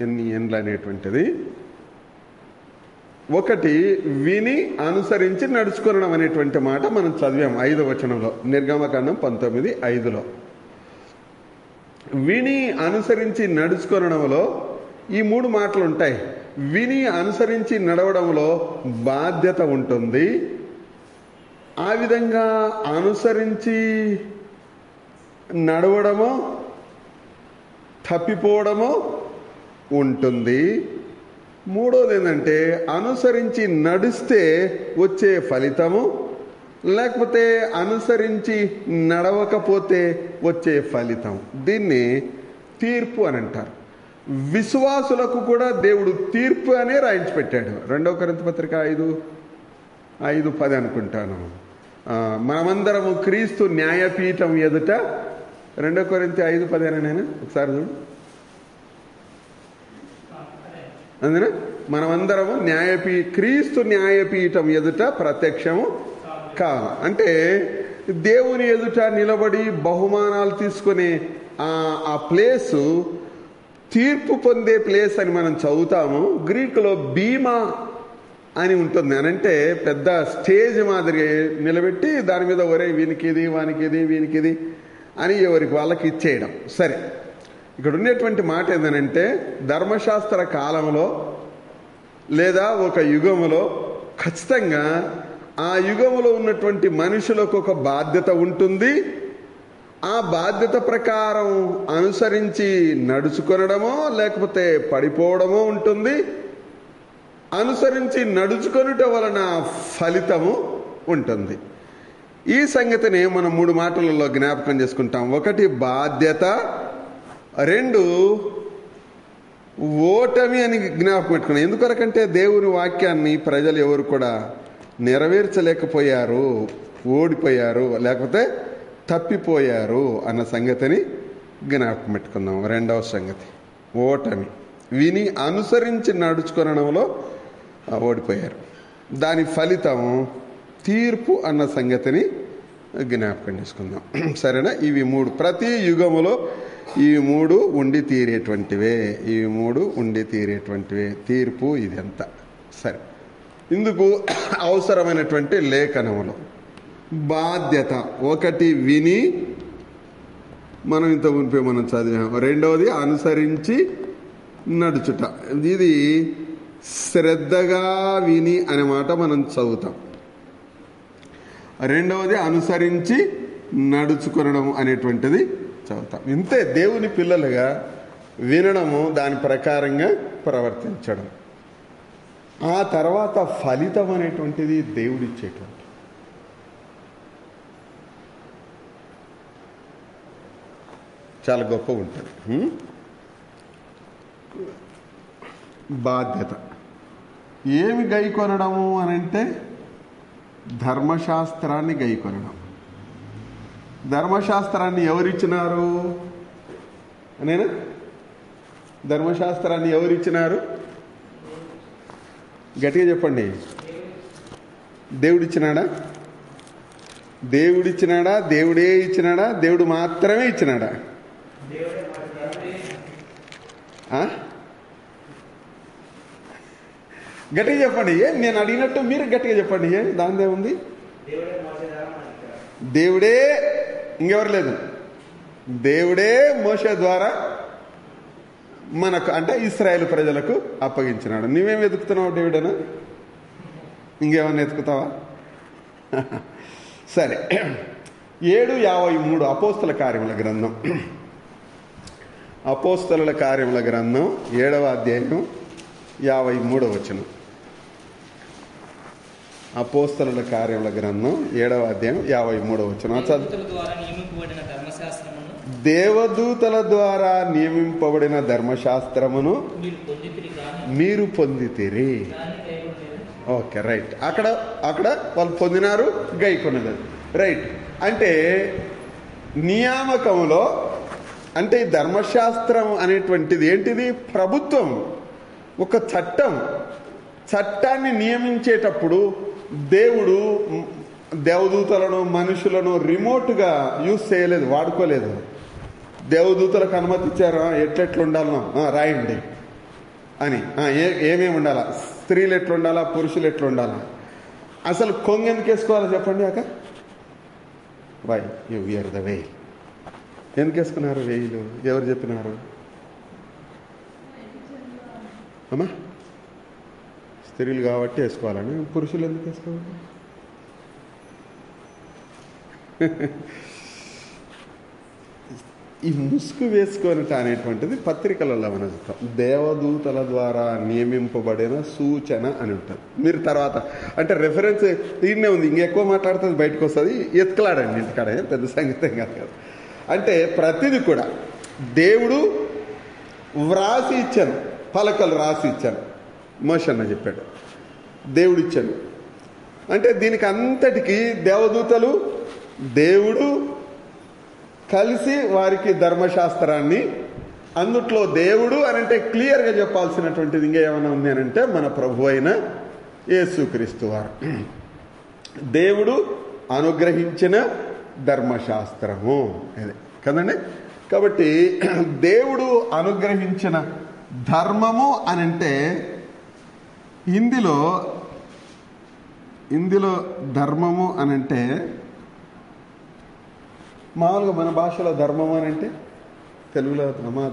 ఎన్ని ఏండ్లు అనేటువంటిది. ఒకటి విని అనుసరించి నడుచుకొనడం అనేటువంటి మాట మనం చదివాం 5వ వచనంలో, నిర్గమకాండం 19:5లో. విని అనుసరించి నడుచుకొనడంలో ఈ 3 మాటలు ఉంటాయి. విని అనుసరించి నడవడంలో బాధ్యత ఉంటుంది. ఆ విధంగా అనుసరించి నడవడమో తప్పిపోవడమో ఉంటుంది. మూడోది ఏంటంటే అనుసరించి నడిస్తే వచ్చే ఫలితము, లేకపోతే అనుసరించి నడవకపోతే వచ్చే ఫలితం. దీన్ని తీర్పు అని అంటారు. విశ్వాసులకు కూడా దేవుడు తీర్పు అనే రాయించి పెట్టాడు. 2వ కొరింథీ పత్రిక 5:10 అనుకుంటాను. మనమందరము క్రీస్తు న్యాయపీఠం ఎదుట, 2వ కొరింథీ 5:10 నేను ఒకసారి చూడు. అందున మనమందరము క్రీస్తు న్యాయపీఠం ఎదుట ప్రత్యక్షము కావాలి. అంటే దేవుని ఎదుట నిలబడి బహుమానాలు తీసుకునే ఆ ప్లేసు తీర్పు పొందే ప్లేస్ అని మనం చదువుతాము. గ్రీకులో బీమా అని ఉంటుంది. అని అంటే పెద్ద స్టేజ్ మాదిరి నిలబెట్టి దాని మీద ఒరే వీనికిది వానికిది వీనికిది అని ఎవరికి వాళ్ళకి ఇచ్చేయడం. సరే, ఇక్కడ ఉండేటువంటి మాట ఏంటంటే ధర్మశాస్త్ర కాలంలో లేదా ఒక యుగములో ఖచ్చితంగా ఆ యుగములో ఉన్నటువంటి మనుషులకు ఒక బాధ్యత ఉంటుంది. ఆ బాధ్యత ప్రకారం అనుసరించి నడుచుకొనడమో లేకపోతే పడిపోవడమో ఉంటుంది. అనుసరించి నడుచుకొనుట వలన ఫలితము ఉంటుంది. ఈ సంగతిని మనం 3 మాటలలో జ్ఞాపకం చేసుకుంటాం. ఒకటి బాధ్యత, 2 ఓటమి అని జ్ఞాపకం పెట్టుకున్నాం. ఎందుకొరకంటే దేవుని వాక్యాన్ని ప్రజలు ఎవరు కూడా నెరవేర్చలేకపోయారు, ఓడిపోయారు, లేకపోతే తప్పిపోయారు అన్న సంగతిని జ్ఞాపకం పెట్టుకుందాం. 2వ సంగతి ఓటమి. విని అనుసరించి నడుచుకొనడంలో ఓడిపోయారు. దాని ఫలితం తీర్పు అన్న సంగతిని జ్ఞాపకం చేసుకుందాం. సరేనా? ఇవి 3 ప్రతి యుగములో ఈ 3 ఉండి తీరేటువంటివే. ఇవి 3 ఉండి తీరేటువంటివే. తీర్పు ఇదంతా. సరే, ఇందుకు అవసరమైనటువంటి లేఖనములు బాధ్యత. ఒకటి విని, మనం ఇంత మునిపే మనం చదివాం. 2వది అనుసరించి నడుచుట. ఇది శ్రద్ధగా విని అనే మాట మనం చదువుతాం. 2వది అనుసరించి నడుచుకొనడం అనేటువంటిది చదువుతాం. ఇంతే దేవుని పిల్లలుగా వినడము, దాని ప్రకారంగా ప్రవర్తించడం. ఆ తర్వాత ఫలితం అనేటువంటిది దేవుడిచ్చేటువంటి. చాలా గొప్ప ఉంటుంది. బాధ్యత. ఏమి గైకొనడము అని అంటే ధర్మశాస్త్రాన్ని గైకొనడం. ధర్మశాస్త్రాన్ని ఎవరిచ్చినారు? నేనా? ధర్మశాస్త్రాన్ని ఎవరిచ్చినారు? గట్టిగా చెప్పండి. దేవుడిచ్చినాడా? దేవుడిచ్చినాడా? దేవుడే ఇచ్చినాడా? దేవుడు మాత్రమే ఇచ్చినాడా? గట్టిగా చెప్పండి. నేను అడిగినట్టు మీరు గట్టిగా చెప్పండి. దానిదే ఉంది. దేవుడే, ఇంకెవరు లేదు. దేవుడే మోషే ద్వారా మనకు అంటే ఇశ్రాయేలు ప్రజలకు అప్పగించినాడు. నువ్వేం వెతుకుతున్నావు? దేవుడేనా? ఇంకేమన్నా వెతుకుతావా? సరే, 7:53 అపోస్తల కార్యముల గ్రంథం. అపోస్తలుల కార్యముల గ్రంథం 7వ అధ్యాయం 53వ వచనం. అపోస్తలుల కార్యముల గ్రంథం 7వ అధ్యాయం 53వ వచనం. దేవదూతల ద్వారా నియమింపబడిన ధర్మశాస్త్రమును మీరు పొందితిరి. Okay, right. అక్కడ వాళ్ళు పొందినారు, గైకొనలేదు. రైట్. అంటే నియామకంలో అంటే ఈ ధర్మశాస్త్రం అనేటువంటిది ఏంటిది? ప్రభుత్వం, ఒక చట్టాన్ని నియమించేటప్పుడు దేవుడు దేవదూతలను మనుషులను రిమోట్గా యూజ్ చేయలేదు, వాడుకోలేదు. దేవదూతలకు అనుమతి ఇచ్చారు, ఎట్లెట్లు ఉండాలనో రాయండి అని, ఏమేమి ఉండాలా, స్త్రీలు ఎట్లుండాలా, పురుషులు ఎట్లుండాలా. అసలు కొంగు ఎందుకు వేసుకోవాలో చెప్పండి. వై యు వియర్ ద వేల్. ఎందుకు వేసుకున్నారు వేయిలు? ఎవరు చెప్పినారు అమ్మా? స్త్రీలు కాబట్టి వేసుకోవాలని. పురుషులు ఎందుకు వేసుకోవాలి? ఈ ముసుగు వేసుకొనట అనేటువంటిది పత్రికలలో మనం చూస్తాం. దేవదూతల ద్వారా నియమింపబడిన సూచన అని ఉంటుంది. మీరు తర్వాత అంటే రెఫరెన్స్ దీన్నే ఉంది, ఇంకెక్కువ మాట్లాడుతుంది బయటకు వస్తుంది, ఎత్తుకలాడండి ఇంటికాడ, పెద్ద సంగీతం కాదు కదా. అంటే ప్రతిదీ కూడా దేవుడు వ్రాసి ఇచ్చాను, పలకలు రాసి ఇచ్చాను. మోషన్న చెప్పాడు దేవుడు ఇచ్చాను అంటే దీనికి అంతటికి దేవదూతలు దేవుడు కలిసి వారికి ధర్మశాస్త్రాన్ని, అందుట్లో దేవుడు అని అంటే క్లియర్గా చెప్పాల్సినటువంటిది ఇంకా ఏమైనా ఉంది అని అంటే మన ప్రభు అయిన యేసుక్రీస్తు వారు దేవుడు అనుగ్రహించిన ధర్మశాస్త్రము ఇది కదండి. కాబట్టి దేవుడు అనుగ్రహించిన ధర్మము అని అంటే ఇందులో ధర్మము అని అంటే మామూలుగా మన భాషలో ధర్మం అని అంటే, తెలుగులో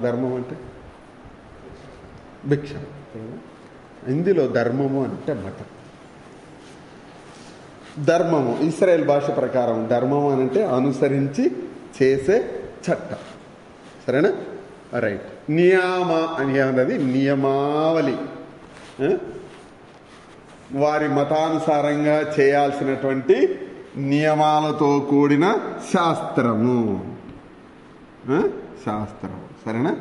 ధర్మం అంటే భిక్ష. ఇందులో ధర్మము అంటే మతం. ధర్మము ఇశ్రాయేల్ భాష ప్రకారం ధర్మము అని అంటే అనుసరించి చేసే చట్టం. సరేనా? రైట్. నియామ అని అన్నది నియమావళి, వారి మతానుసారంగా చేయాల్సినటువంటి నియమాలతో కూడిన శాస్త్రము. సరేనా?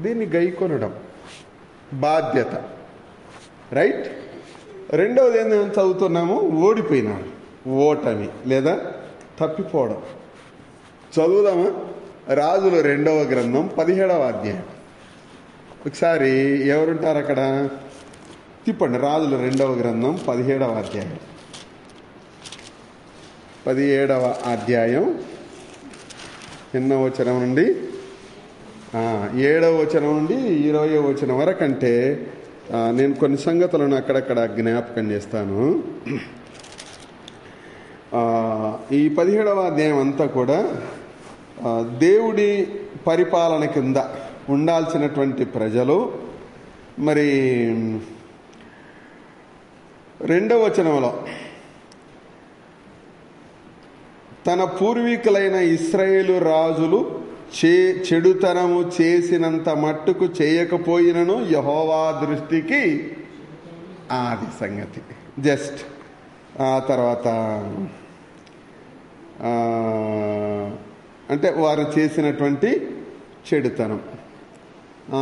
దీన్ని గైకొనడం బాధ్యత. రైట్. రెండవది ఏంటంటే చదువుతున్నాము, ఓడిపోయినాడు, ఓటమి లేదా తప్పిపోవడం. చదువుదామా? రాజుల 2వ గ్రంథం 17వ అధ్యాయం. ఒకసారి ఎవరుంటారు అక్కడ? తిప్పండి. రాజుల 2వ గ్రంథం 17వ అధ్యాయం. 17వ అధ్యాయం ఎన్నో వచనం నుండి 7వ వచనం నుండి 20వ వచనం వరకు. అంటే నేను కొన్ని సంగతులను అక్కడక్కడ జ్ఞాపకం చేస్తాను. ఈ 17వ అధ్యాయం అంతా కూడా దేవుడి పరిపాలన కింద ఉండాల్సినటువంటి ప్రజలు మరి 2వ వచనంలో తన పూర్వీకులైన ఇశ్రాయేలు రాజులు చెడుతనము చేసినంత మట్టుకు చేయకపోయినను యెహోవా దృష్టికి అది సంగతి. జస్ట్ ఆ తర్వాత అంటే వారు చేసినటువంటి చెడుతనం.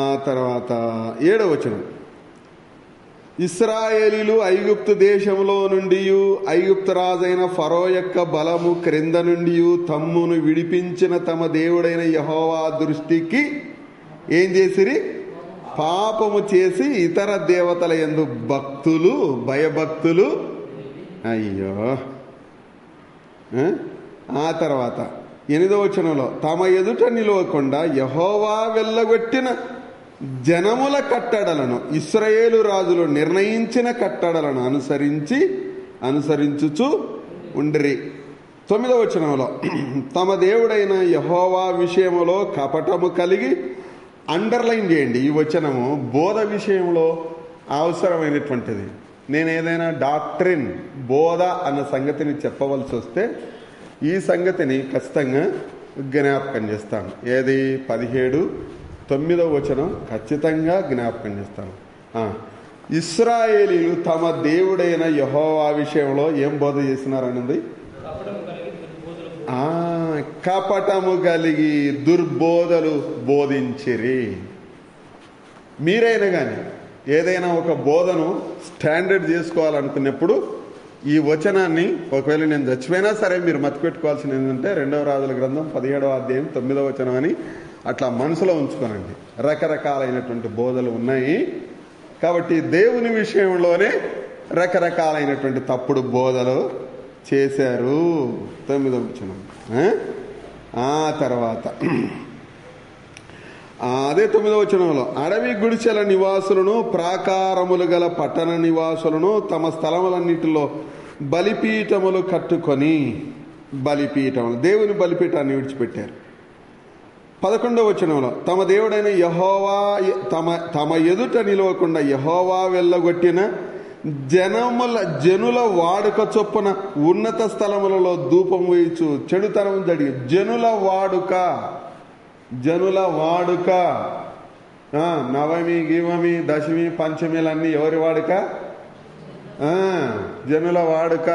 ఆ తర్వాత 7వ వచనం, ఇశ్రాయేలీలు ఐగుప్తు దేశంలో నుండి ఐగుప్తు రాజైన ఫరో యొక్క బలము క్రింద నుండి తమ్మును విడిపించిన తమ దేవుడైన యెహోవా దృష్టికి ఏం చేసిరి? పాపము చేసి ఇతర దేవతల యందు భయభక్తులు. అయ్యో. ఆ తర్వాత 8వ వచనంలో తమ ఎదుట నిలవకుండా యెహోవా వెళ్ళగొట్టిన జనముల కట్టడలను, ఇశ్రాయేలు రాజులు నిర్ణయించిన కట్టడలను అనుసరించుచు ఉండిరి. 9వ వచనంలో తమ దేవుడైన యెహోవా విషయములో కపటము కలిగి, అండర్లైన్ చేయండి ఈ వచనము, బోధ విషయంలో అవసరమైనటువంటిది. నేను ఏదైనా డాక్ట్రిన్ బోధ అన్న సంగతిని చెప్పవలసి వస్తే ఈ సంగతిని ఖచ్చితంగా జ్ఞాపకం చేస్తాను. ఏది? 17:9వ వచనం ఖచ్చితంగా జ్ఞాపకం చేస్తాను. ఇశ్రాయేలీలు తమ దేవుడైన యెహోవా విషయంలో ఏం బోధ చేస్తున్నారన్నది, కపటము కలిగి దుర్బోధలు బోధించిరి. మీరైనా కానీ ఏదైనా ఒక బోధను స్టాండర్డ్ చేసుకోవాలనుకున్నప్పుడు ఈ వచనాన్ని ఒకవేళ నేను చచ్చిపోయినా సరే మీరు మతిపెట్టుకోవాల్సింది ఏంటంటే 2వ రాజుల గ్రంథం 17వ అధ్యాయం 9వ వచనం అని అట్లా మనసులో ఉంచుకోనండి. రకరకాలైనటువంటి బోధలు ఉన్నాయి కాబట్టి దేవుని విషయంలోనే రకరకాలైనటువంటి తప్పుడు బోధలు చేశారు. 9వ వచనం. ఆ తర్వాత అదే 9వ వచనంలో, అడవి గుడిచెల నివాసులను ప్రాకారములు గల పట్టణ నివాసులను తమ స్థలములన్నిటిలో బలిపీఠములు కట్టుకొని, బలిపీఠములు, దేవుని బలిపీఠాన్ని విడిచిపెట్టారు. 11వ వచనంలో, తమ దేవుడైన యెహోవా తమ ఎదుట నిలవకుండా యెహోవా వెళ్ళగొట్టిన జనుల వాడుక చొప్పున ఉన్నత స్థలములలో ధూపం వేయచ్చు చెడుతనం జరిగి, జనుల వాడుక నవమి గివమి దశమి పంచమిలన్నీ ఎవరి వాడుక? జనుల వాడుక.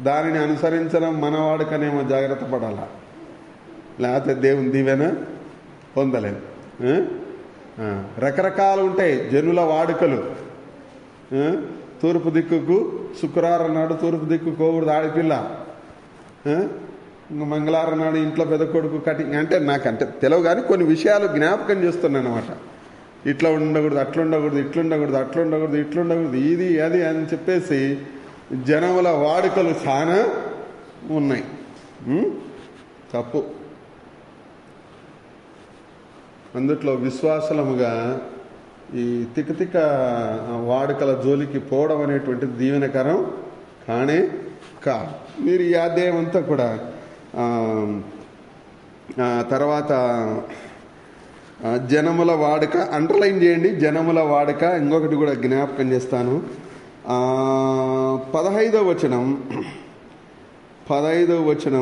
దానిని అనుసరించడం మన వాడుకనేమో, జాగ్రత్త పడాల, లేకపోతే దేవుని దీవెన పొందలేదు. రకరకాలు ఉంటాయి జనుల వాడుకలు. తూర్పు దిక్కుకు శుక్రవారం నాడు తూర్పు దిక్కు కోకూడదు ఆడపిల్ల, మంగళవారం నాడు ఇంట్లో పెద్ద కొడుకు కటింగ్. అంటే నాకంటే తెలియదు కానీ కొన్ని విషయాలు జ్ఞాపకం చేస్తున్నాను అనమాట. ఇట్లా ఉండకూడదు, అట్లా ఉండకూడదు, ఇట్లుండకూడదు, అట్లా ఉండకూడదు, ఇట్లుండకూడదు, ఇది అది అని చెప్పేసి జనముల వాడుకలు చాలా ఉన్నాయి. తప్పు. అందుట్లో విశ్వాసలముగా ఈ తిక్క వాడుకల జోలికి పోవడం అనేటువంటిది దీవెనకరం కానే కాదు. మీరు ఈ అధ్యాయం అంతా కూడా తర్వాత జనముల వాడుక అండర్లైన్ చేయండి. జనముల వాడుక ఇంకొకటి కూడా జ్ఞాపకం చేస్తాను. 15వ వచనంలో 15వ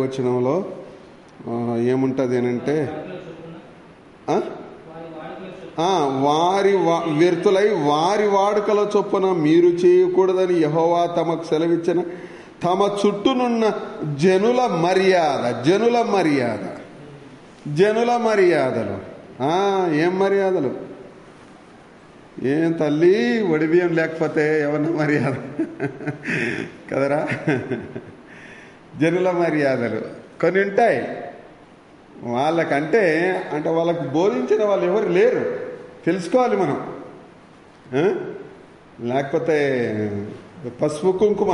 వచనంలో ఏముంటుంది అనంటే, వారి వ్యర్థులై వారి వాడుకల చొప్పున మీరు చేయకూడదని యెహోవా తమకు సెలవిచ్చిన తమ చుట్టూనున్న జనుల మర్యాదలు. ఏం మర్యాదలు? ఏం తల్లి ఒడిబియ్యం లేకపోతే ఎవరిన మర్యాద కదరా? జనుల మర్యాదలు కొన్ని ఉంటాయి. వాళ్ళకంటే అంటే వాళ్ళకు బోధించిన వాళ్ళు ఎవరు లేరు, తెలుసుకోవాలి మనం. లేకపోతే పసుపు కుంకుమ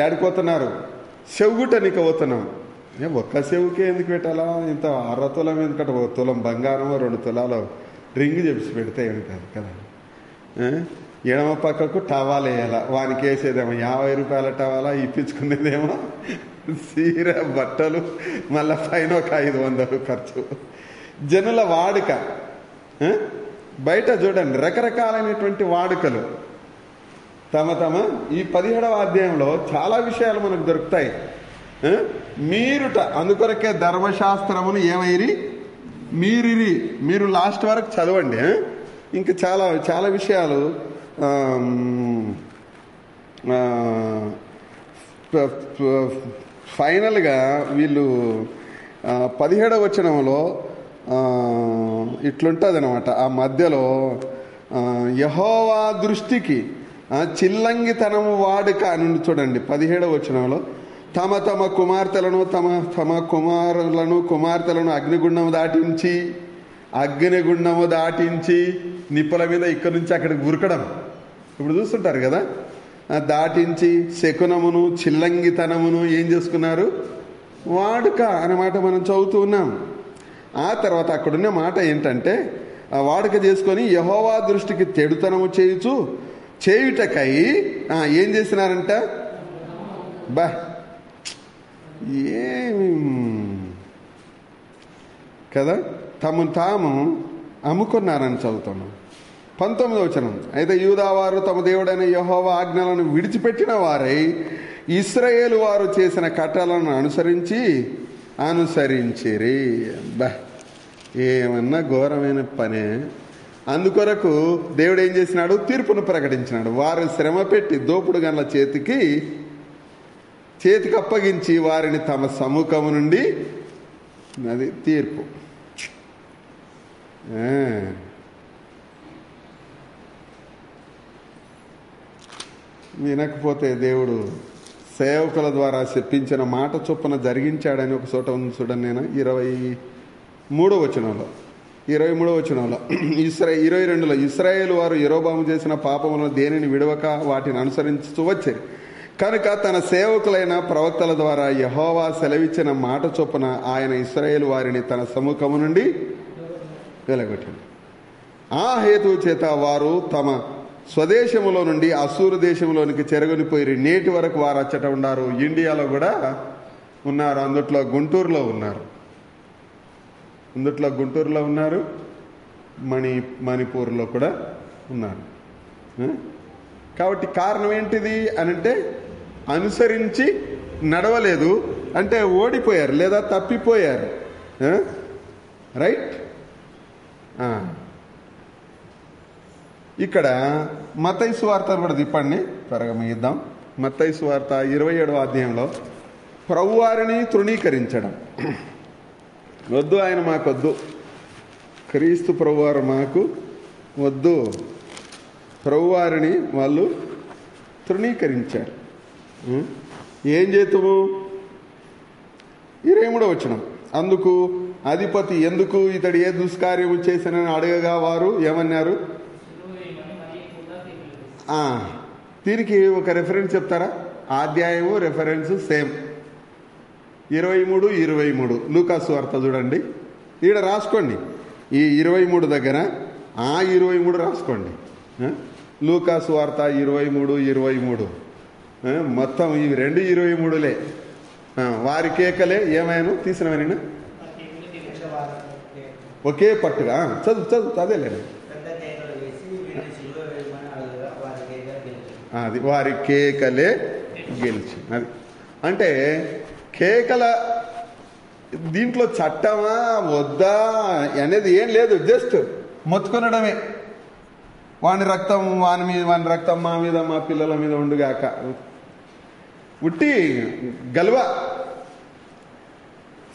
ఏడిపోతున్నారు, చెవుగుట్టనికి పోతున్నాం. ఒక్క చెవుకే ఎందుకు పెట్టాలా? ఇంత 6 తులం ఎందుకంటే 1 తులం బంగారం 2 తులాలు రింగ్ చెప్పి పెడితే ఏమి కాదు కదా. ఎడమ పక్కకు టవాల్ వేయాలా, వానికి వేసేదేమో 50 రూపాయల టవాలా, ఇప్పించుకునేదేమో చీర బట్టలు, మళ్ళా పైన ఒక 500 ఖర్చు. జనుల వాడుక. బయట చూడండి రకరకాలైనటువంటి వాడుకలు తమ ఈ 17వ అధ్యాయంలో చాలా విషయాలు మనకు దొరుకుతాయి. మీరుట అందుకొరకే ధర్మశాస్త్రమును ఏమైరి మీరిరి. మీరు లాస్ట్ వరకు చదవండి. ఇంకా చాలా చాలా విషయాలు ఫైనల్గా వీళ్ళు 17వ వచనంలో ఇట్లుంటుంది అనమాట. ఆ మధ్యలో యెహోవా దృష్టికి చిల్లంగితనము వాడుక అని చూడండి. 17వ వచనంలో తమ కుమార్తెలను కుమార్తెలను అగ్నిగుండము దాటించి నిప్పుల మీద ఇక్కడి నుంచి అక్కడికి ఉరకడం ఇప్పుడు చూస్తుంటారు కదా. దాటించి శకునమును చిల్లంగితనమును ఏం చేసుకున్నారు? వాడుక అన్నమాట మనం చదువుతూ ఉన్నాం. ఆ తర్వాత అక్కడున్న మాట ఏంటంటే, వాడుక చేసుకొని యెహోవా దృష్టికి తెడుతనము చేయుటకై ఏం చేసినారంట? ఏమి కదా, తాము అమ్ముకున్నారని చదువుతున్నాం. 19వ వచనం, అయితే యూదావారు తమ దేవుడైన యెహోవా ఆజ్ఞలను విడిచిపెట్టిన వారై ఇశ్రాయేలు వారు చేసిన కట్టలను అనుసరించిరి. ఏమన్నా ఘోరమైన పనే. అందుకొరకు దేవుడు ఏం చేసినాడు? తీర్పును ప్రకటించినాడు. వారు శ్రమ పెట్టి దోపుడు గన్ల చేతికి అప్పగించి వారిని తమ సముఖము నుండి, అది తీర్పు. వినకపోతే దేవుడు సేవకుల ద్వారా చెప్పించిన మాట చొప్పున జరిగించాడని ఒక చోట ఉంది చూడండి. నేను 23వ వచనంలో 22లో ఇశ్రాయేలు వారు యెరోబాము చేసిన పాపములను దేనిని విడవక వాటిని అనుసరిస్తూ వచ్చారు. కనుక తన సేవకులైన ప్రవక్తల ద్వారా యెహోవా సెలవిచ్చిన మాట చొప్పున ఆయన ఇశ్రాయేలు వారిని తన సముఖము నుండి వెలగొట్టింది. ఆ హేతువు చేత వారు తమ స్వదేశములో నుండి అసూరు దేశంలోనికి చెరగొనిపోయి నేటి వరకు వారు అచ్చట ఉన్నారు. ఇండియాలో కూడా ఉన్నారు, అందుట్లో గుంటూరులో ఉన్నారు, మణిపూర్లో కూడా ఉన్నారు. కాబట్టి కారణం ఏంటిది అనంటే అనుసరించి నడవలేదు, అంటే ఓడిపోయారు లేదా తప్పిపోయారు. రైట్. ఇక్కడ మత్తయి సువార్త కూడా తిప్పండి, త్వరగా ముగిద్దాం. మత్తయి సువార్త 27వ అధ్యాయంలో ప్రభువారిని తృణీకరించడం వద్దు, ఆయన మాకొద్దు, క్రీస్తు ప్రభువారు మాకు వద్దు, ప్రభువారిని వాళ్ళు తృణీకరించారు. ఏం చేతుము 23వ వచనం, అందుకు అధిపతి ఎందుకు ఇతడు ఏ దుష్కార్యము చేశానని అడగగా వారు ఏమన్నారు? దీనికి ఒక రెఫరెన్స్ చెప్తారా? అధ్యాయము రెఫరెన్స్ సేమ్ 23 లూకాసు వార్త చూడండి, ఈడ రాసుకోండి. ఈ 23 దగ్గర ఆ 23 రాసుకోండి. లూకాసు వార్త 23 మొత్తం ఇవి 2:23లే. వారి కేకలే ఏమైనా తీసినవని ఒకే పట్టుగా చదువు అదేలేండి. అది వారి కేకలే గెలిచి, అది అంటే కేకల దీంట్లో చట్టమా వద్దా అనేది ఏం లేదు, జస్ట్ మొత్తుకొనడమే. వాని రక్తం వాని రక్తం మా మీద మా పిల్లల మీద ఉండుగాక, ఉట్టి గల్వ.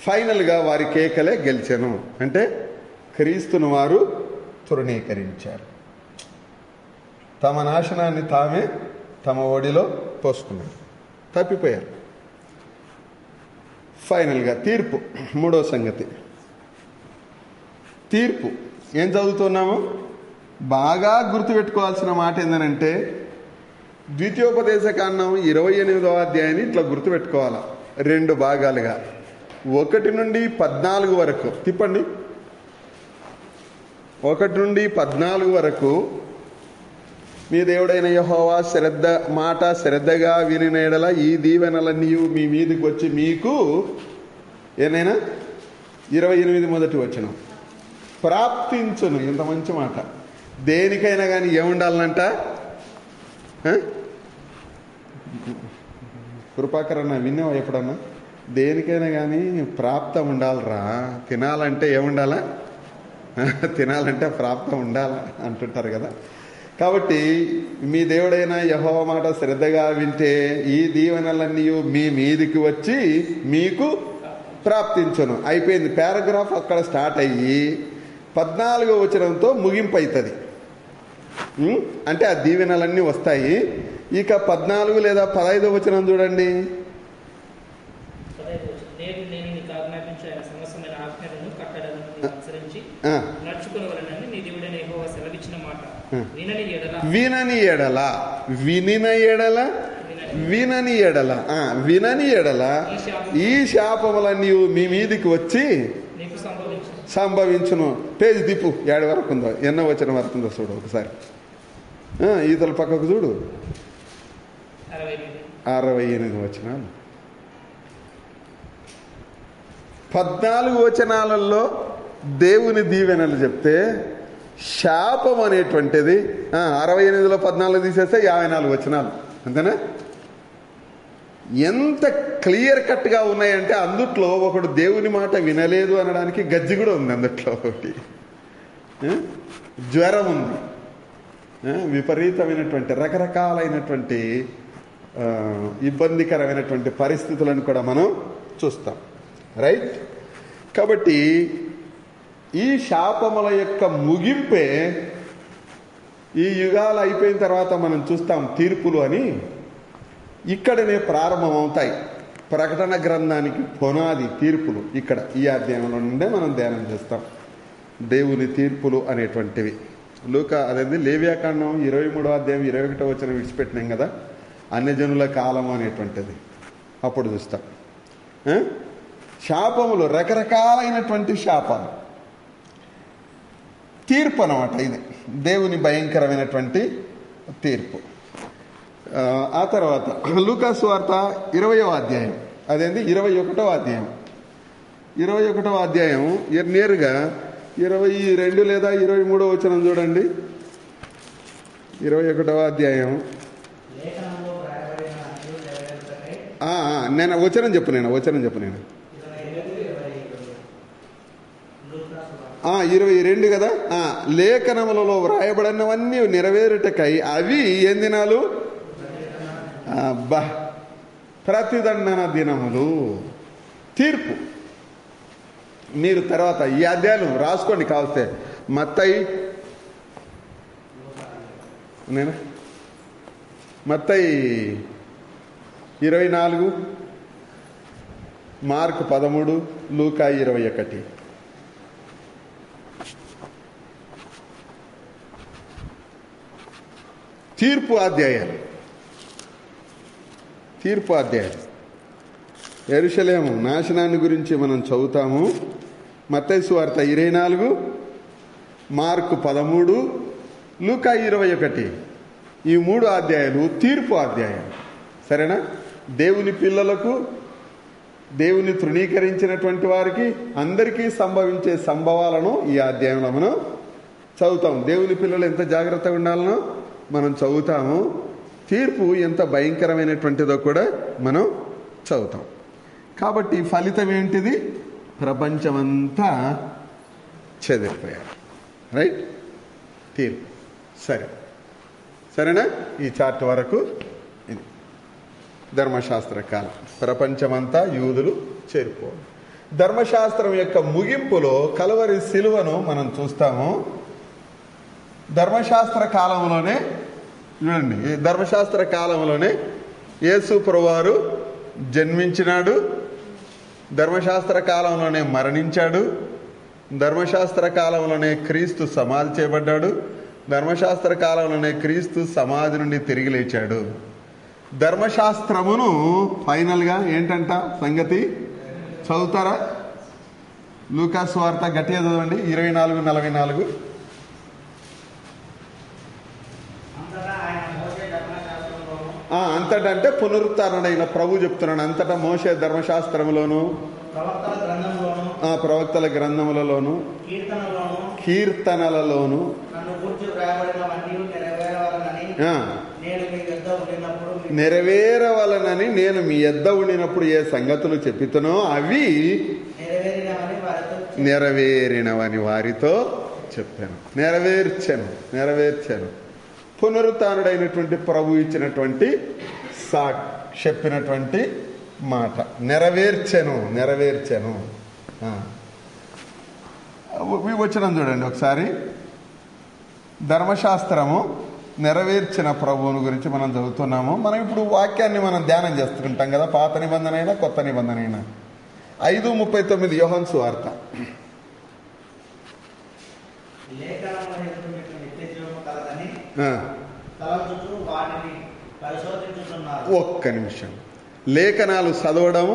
ఫైనల్గా వారి కేకలే గెలిచాను అంటే క్రీస్తును వారు తృణీకరించారు, తమ నాశనాన్ని తామే తమ ఒడిలో పోసుకున్నారు, తప్పిపోయారు. ఫైనల్గా తీర్పు, 3వ సంగతి తీర్పు. ఏం చదువుతున్నాము? బాగా గుర్తుపెట్టుకోవాల్సిన మాట ఏంటంటే ద్వితీయోపదేశకాండం 28వ అధ్యాయాన్ని ఇట్లా గుర్తుపెట్టుకోవాలా, 2 భాగాలుగా, 1 నుండి 14 వరకు తిప్పండి. 1 నుండి 14 వరకు మీ దేవుడైన యెహోవా శ్రద్ధగా వినిన యెడల ఈ దీవెనలన్నీ మీ మీదకి వచ్చి మీకు ఏనైనా 28 మొదటి వచనం ప్రాప్తించును. ఇంత మంచి మాట. దేనికైనా కానీ ఏముండాలనంట? కృపాకరణ విన్నావా ఎప్పుడన్నా? దేనికైనా కానీ ప్రాప్తం ఉండాలరా. తినాలంటే ఏముండాలా? తినాలంటే ప్రాప్తం ఉండాలా అంటుంటారు కదా. కాబట్టి మీ దేవుడైన యెహోవా మాట శ్రద్ధగా వింటే ఈ దీవెనలన్నీ మీ మీదికి వచ్చి మీకు ప్రాప్తించును. అయిపోయింది. పారాగ్రాఫ్ అక్కడ స్టార్ట్ అయ్యి 14వ వచనంతో ముగింపు అవుతుంది. అంటే ఆ దీవెనలన్నీ వస్తాయి. ఇక 14 లేదా 15వ వచనం చూడండి. వినని ఎడల ఈ శాపములన్నీ మీ మీదికి వచ్చి సంభవించును. పేజీ తిప్పు, 7 వరకు ఉందో, ఎన్నో వచనం వరకు ఉందో చూడు ఒకసారి. ఈతల పక్కకు చూడు, 68 వచనాలు. 14 వచనాలలో దేవుని దీవెనలు చెప్తే శాపం అనేటువంటిది 68లో 14 తీసేస్తే 54 వచనాలు, అంతేనా? ఎంత క్లియర్ కట్గా ఉన్నాయంటే అందుట్లో ఒకడు దేవుని మాట వినలేదు అనడానికి గజ్జి కూడా ఉంది. అందుట్లో ఒకటి జ్వరం ఉంది, విపరీతమైనటువంటి రకరకాలైనటువంటి ఇబ్బందికరమైనటువంటి పరిస్థితులను కూడా మనం చూస్తాం. రైట్. కాబట్టి ఈ శాపముల యొక్క ముగింపే ఈ యుగాలు అయిపోయిన తర్వాత మనం చూస్తాం తీర్పులు అని. ఇక్కడనే ప్రారంభమవుతాయి. ప్రకటన గ్రంథానికి పునాది తీర్పులు ఇక్కడ ఈ అధ్యాయంలో నుండే మనం ధ్యానం చేస్తాం. దేవుని తీర్పులు అనేటువంటివి. లేవియాకాండం 23వ అధ్యాయం 21వ వచనం విడిచిపెట్టినాం కదా. అన్యజనుల కాలము అనేటువంటిది. అప్పుడు చూస్తాం. శాపములు, రకరకాలైనటువంటి శాపాలు, తీర్పు అన్నమాట. ఇది దేవుని భయంకరమైనటువంటి తీర్పు. ఆ తర్వాత లూకా సువార్త 20వ అధ్యాయం, అదేంటి 21వ అధ్యాయం. 21వ అధ్యాయం నేరుగా 22 లేదా 23వ వచనం చూడండి. 21వ అధ్యాయం. నేను వచనం చెప్పు 22 కదా. లేఖనములలో వ్రాయబడినవన్నీ నెరవేరుటకై అవి ఎన్ని దినాలు? ప్రతిదండన దినములు, తీర్పు. మీరు తర్వాత ఈ అధ్యాయం రాసుకోండి కావస్తే. మత్తయి 24, మార్కు 13, లూకా 21. తీర్పు అధ్యాయాలు. యెరూషలేము నాశనాన్ని గురించి మనం చదువుతాము. మత్తయి సువార్త 24, మార్కు 13, లూకా 21. ఈ 3 అధ్యాయాలు తీర్పు అధ్యాయాలు. సరేనా? దేవుని పిల్లలకు, దేవుని తృణీకరించినటువంటి వారికి అందరికీ సంభవించే సంభవాలను ఈ అధ్యాయంలో మనం చదువుతాం. దేవుని పిల్లలు ఎంత జాగ్రత్తగా ఉండాలనో మనం చదువుతాము. తీర్పు ఎంత భయంకరమైనటువంటిదో కూడా మనం చదువుతాం. కాబట్టి ఫలితం ఏంటిది? ప్రపంచమంతా చెదిరిపోయారు. రైట్? తీర్పు. సరేనా? ఈ చార్ట్ వరకు ఇది ధర్మశాస్త్ర కాలం. ప్రపంచమంతా యూదులు చేరిపోవాలి. ధర్మశాస్త్రం యొక్క ముగింపులో కలువరి సిలువను మనం చూస్తాము. ధర్మశాస్త్ర కాలంలోనే చూడండి, ధర్మశాస్త్ర కాలంలోనే యేసు ప్రభువారు జన్మించినాడు, ధర్మశాస్త్ర కాలంలోనే మరణించాడు, ధర్మశాస్త్ర కాలంలోనే క్రీస్తు సమాధి చేయబడ్డాడు, ధర్మశాస్త్ర కాలంలోనే క్రీస్తు సమాధి నుండి తిరిగి లేచాడు. ధర్మశాస్త్రమును ఫైనల్గా ఏంటంట సంగతి చదువుతారా? లూకా సువార్త గట్టిగా చదవండి, 24:44. అంతటా అంటే పునరుత్థానుడైన ప్రభు చెప్తున్నాడు. అంతటా మోషే ధర్మశాస్త్రములోను, ప్రవక్తల గ్రంథములలోను, కీర్తనలలోను నెరవేరవలనని నేను మీ యొద్ద ఉండినప్పుడు ఏ సంగతులు చెప్పితునో అవి నెరవేరినవని వారితో చెప్పాను. నెరవేర్చాను. పునరుత్థానుడైనటువంటి ప్రభు ఇచ్చినటువంటి చెప్పినటువంటి మాట. నెరవేర్చాను. వచనం చూడండి ఒకసారి. ధర్మశాస్త్రము నెరవేర్చిన ప్రభువుని గురించి మనం చదువుతున్నాము. మనం ఇప్పుడు వాక్యాన్ని మనం ధ్యానం చేస్తుంటాం కదా, పాత నిబంధన అయినా కొత్త నిబంధన అయినా. 5:39 యోహాను సువార్త. ఒక్క నిమిషం. లేఖనాలు చదవడం,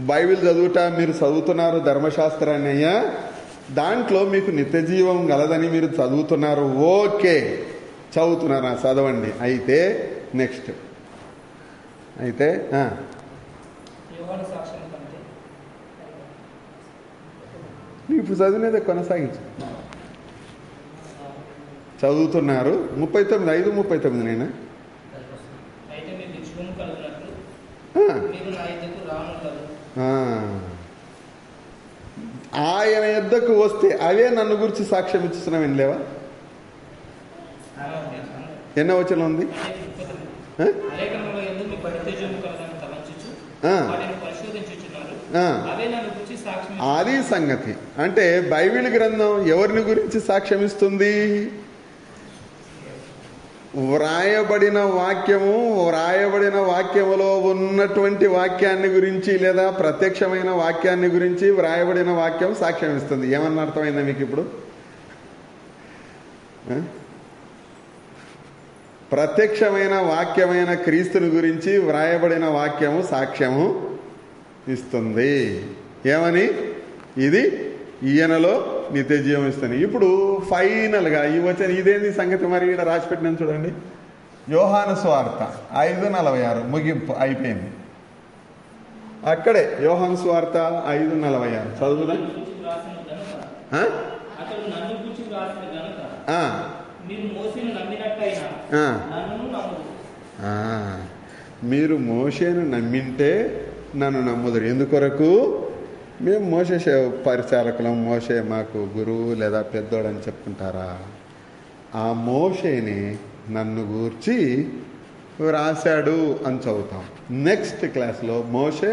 బైబిల్ చదువుట మీరు చదువుతున్నారు ధర్మశాస్త్రాన్ని అయ్యా, దాంట్లో మీకు నిత్య జీవం గలదని మీరు చదువుతున్నారు. ఓకే, చదువుతున్నారా? చదవండి. అయితే నెక్స్ట్ ఇప్పుడు చదివినదే కొనసాగించు. చదువుతున్నారు 39, 5:39 నైనా. ఆయన యొద్దకు వస్తే అవే నన్ను గురించి సాక్ష్యం ఇస్తున్నాం. వినలేవా? ఎన్నో వచనం ఉంది? అది సంగతి. అంటే బైబిల్ గ్రంథం ఎవరిని గురించి సాక్ష్యం ఇస్తుంది? వ్రాయబడిన వాక్యములో ఉన్నటువంటి వాక్యాన్ని గురించి, లేదా ప్రత్యక్షమైన వాక్యాన్ని గురించి వ్రాయబడిన వాక్యం సాక్ష్యం ఇస్తుంది. ఏమన్నా అర్థమైందా మీకు ఇప్పుడు? ప్రత్యక్షమైన వాక్యమైన క్రీస్తుని గురించి వ్రాయబడిన వాక్యము సాక్ష్యము ఇస్తుంది. ఏమని? ఇది ఈయనలో నిత్య జీవం ఇస్తుంది. ఇప్పుడు ఫైనల్గా ఈ వచ్చిన ఇదేంది సంగతి మరి ఇక్కడ రాసి పెట్టినాను చూడండి. యోహాను సువార్త 5:46 ముగింపు అయిపోయింది. అక్కడే యోహాను సువార్త 5:46 చదువుదా? మీరు మోషేను నమ్మింటే నన్ను నమ్ముదురు. ఎందుకొరకు? మేము మోషే పరిచారకులం, మోషే మాకు గురువు లేదా పెద్దోడు అని చెప్పుకుంటారా? ఆ మోషేని నన్ను గూర్చి రాశాడు అని చదువుతాం. నెక్స్ట్ క్లాస్లో మోషే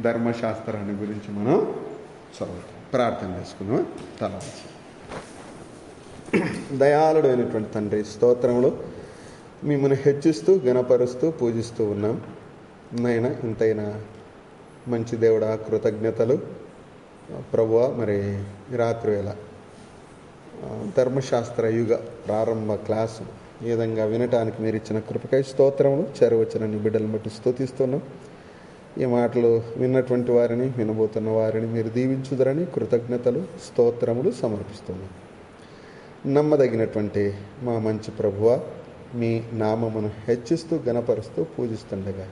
ధర్మశాస్త్రాన్ని గురించి మనం చదువుతాం. ప్రార్థన చేసుకున్నాం. తల దయాళుడు అయినటువంటి తండ్రి, స్తోత్రములు మిమ్మల్ని హెచ్చిస్తూ గణపరుస్తూ పూజిస్తూ ఉన్నాం. నైనా ఇంతైనా మంచి దేవుడా, కృతజ్ఞతలు ప్రభువా. మరి రాత్రి వేళ ధర్మశాస్త్ర యుగ ప్రారంభ క్లాసు ఈ విధంగా వినటానికి మీరు ఇచ్చిన కృపకై స్తోత్రములు. చేరవచ్చిన బిడ్డలను బట్టి స్తుతిస్తున్నాం. ఈ మాటలు విన్నటువంటి వారిని, వినబోతున్న వారిని మీరు దీవించుదరని కృతజ్ఞతలు స్తోత్రములు సమర్పిస్తున్నాం. నమ్మదగినటువంటి మా మంచి ప్రభువా, మీ నామమును హెచ్చిస్తూ గణపరుస్తూ పూజిస్తుండగా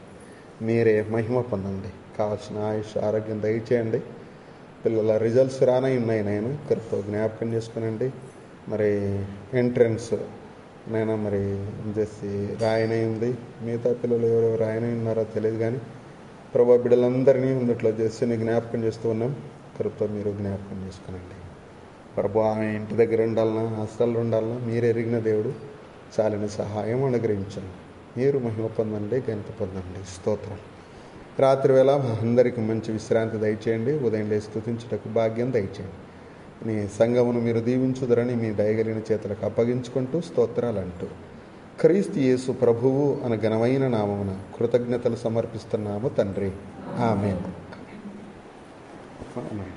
మీరే మహిమ పొందండి. కావాల్సిన ఆయుష్ ఆరోగ్యం దయచేయండి. పిల్లల రిజల్ట్స్ రానై ఉన్నాయి నేను కృపతో జ్ఞాపకం చేసుకునండి. మరి ఎంట్రన్స్ నైనా మరి చేసి రాయనై ఉంది. మిగతా పిల్లలు ఎవరు రాయనై ఉన్నారో తెలియదు, కానీ ప్రభా బిడ్డలందరినీ ముందుట్లో చేసి జ్ఞాపకం చేస్తూ ఉన్నాం. కృపతో మీరు జ్ఞాపకం చేసుకునండి. ప్రభు ఆమె ఇంటి దగ్గర ఉండాలన్నా, హాస్టల్లో ఉండాలన్నా మీరు ఎరిగిన దేవుడు. చాలిన సహాయం అనుగ్రహించండి. మీరు మహిమ పొందండి, ఘనత పొందండి. స్తోత్రం. రాత్రి వేళ అందరికీ మంచి విశ్రాంతి దయచేయండి. ఉదయం లేచి స్తుతించుటకు భాగ్యం దయచేయండి. మీ సంఘమును మీరు దీవించుదరని మీ దయగలిగిన చేతులకు అప్పగించుకుంటూ స్తోత్రాలు అంటూ క్రీస్తు యేసు ప్రభువు అనే ఘనమైన నామమున కృతజ్ఞతలు సమర్పిస్తున్నాము తండ్రి. ఆమేన్. ఆమేన్.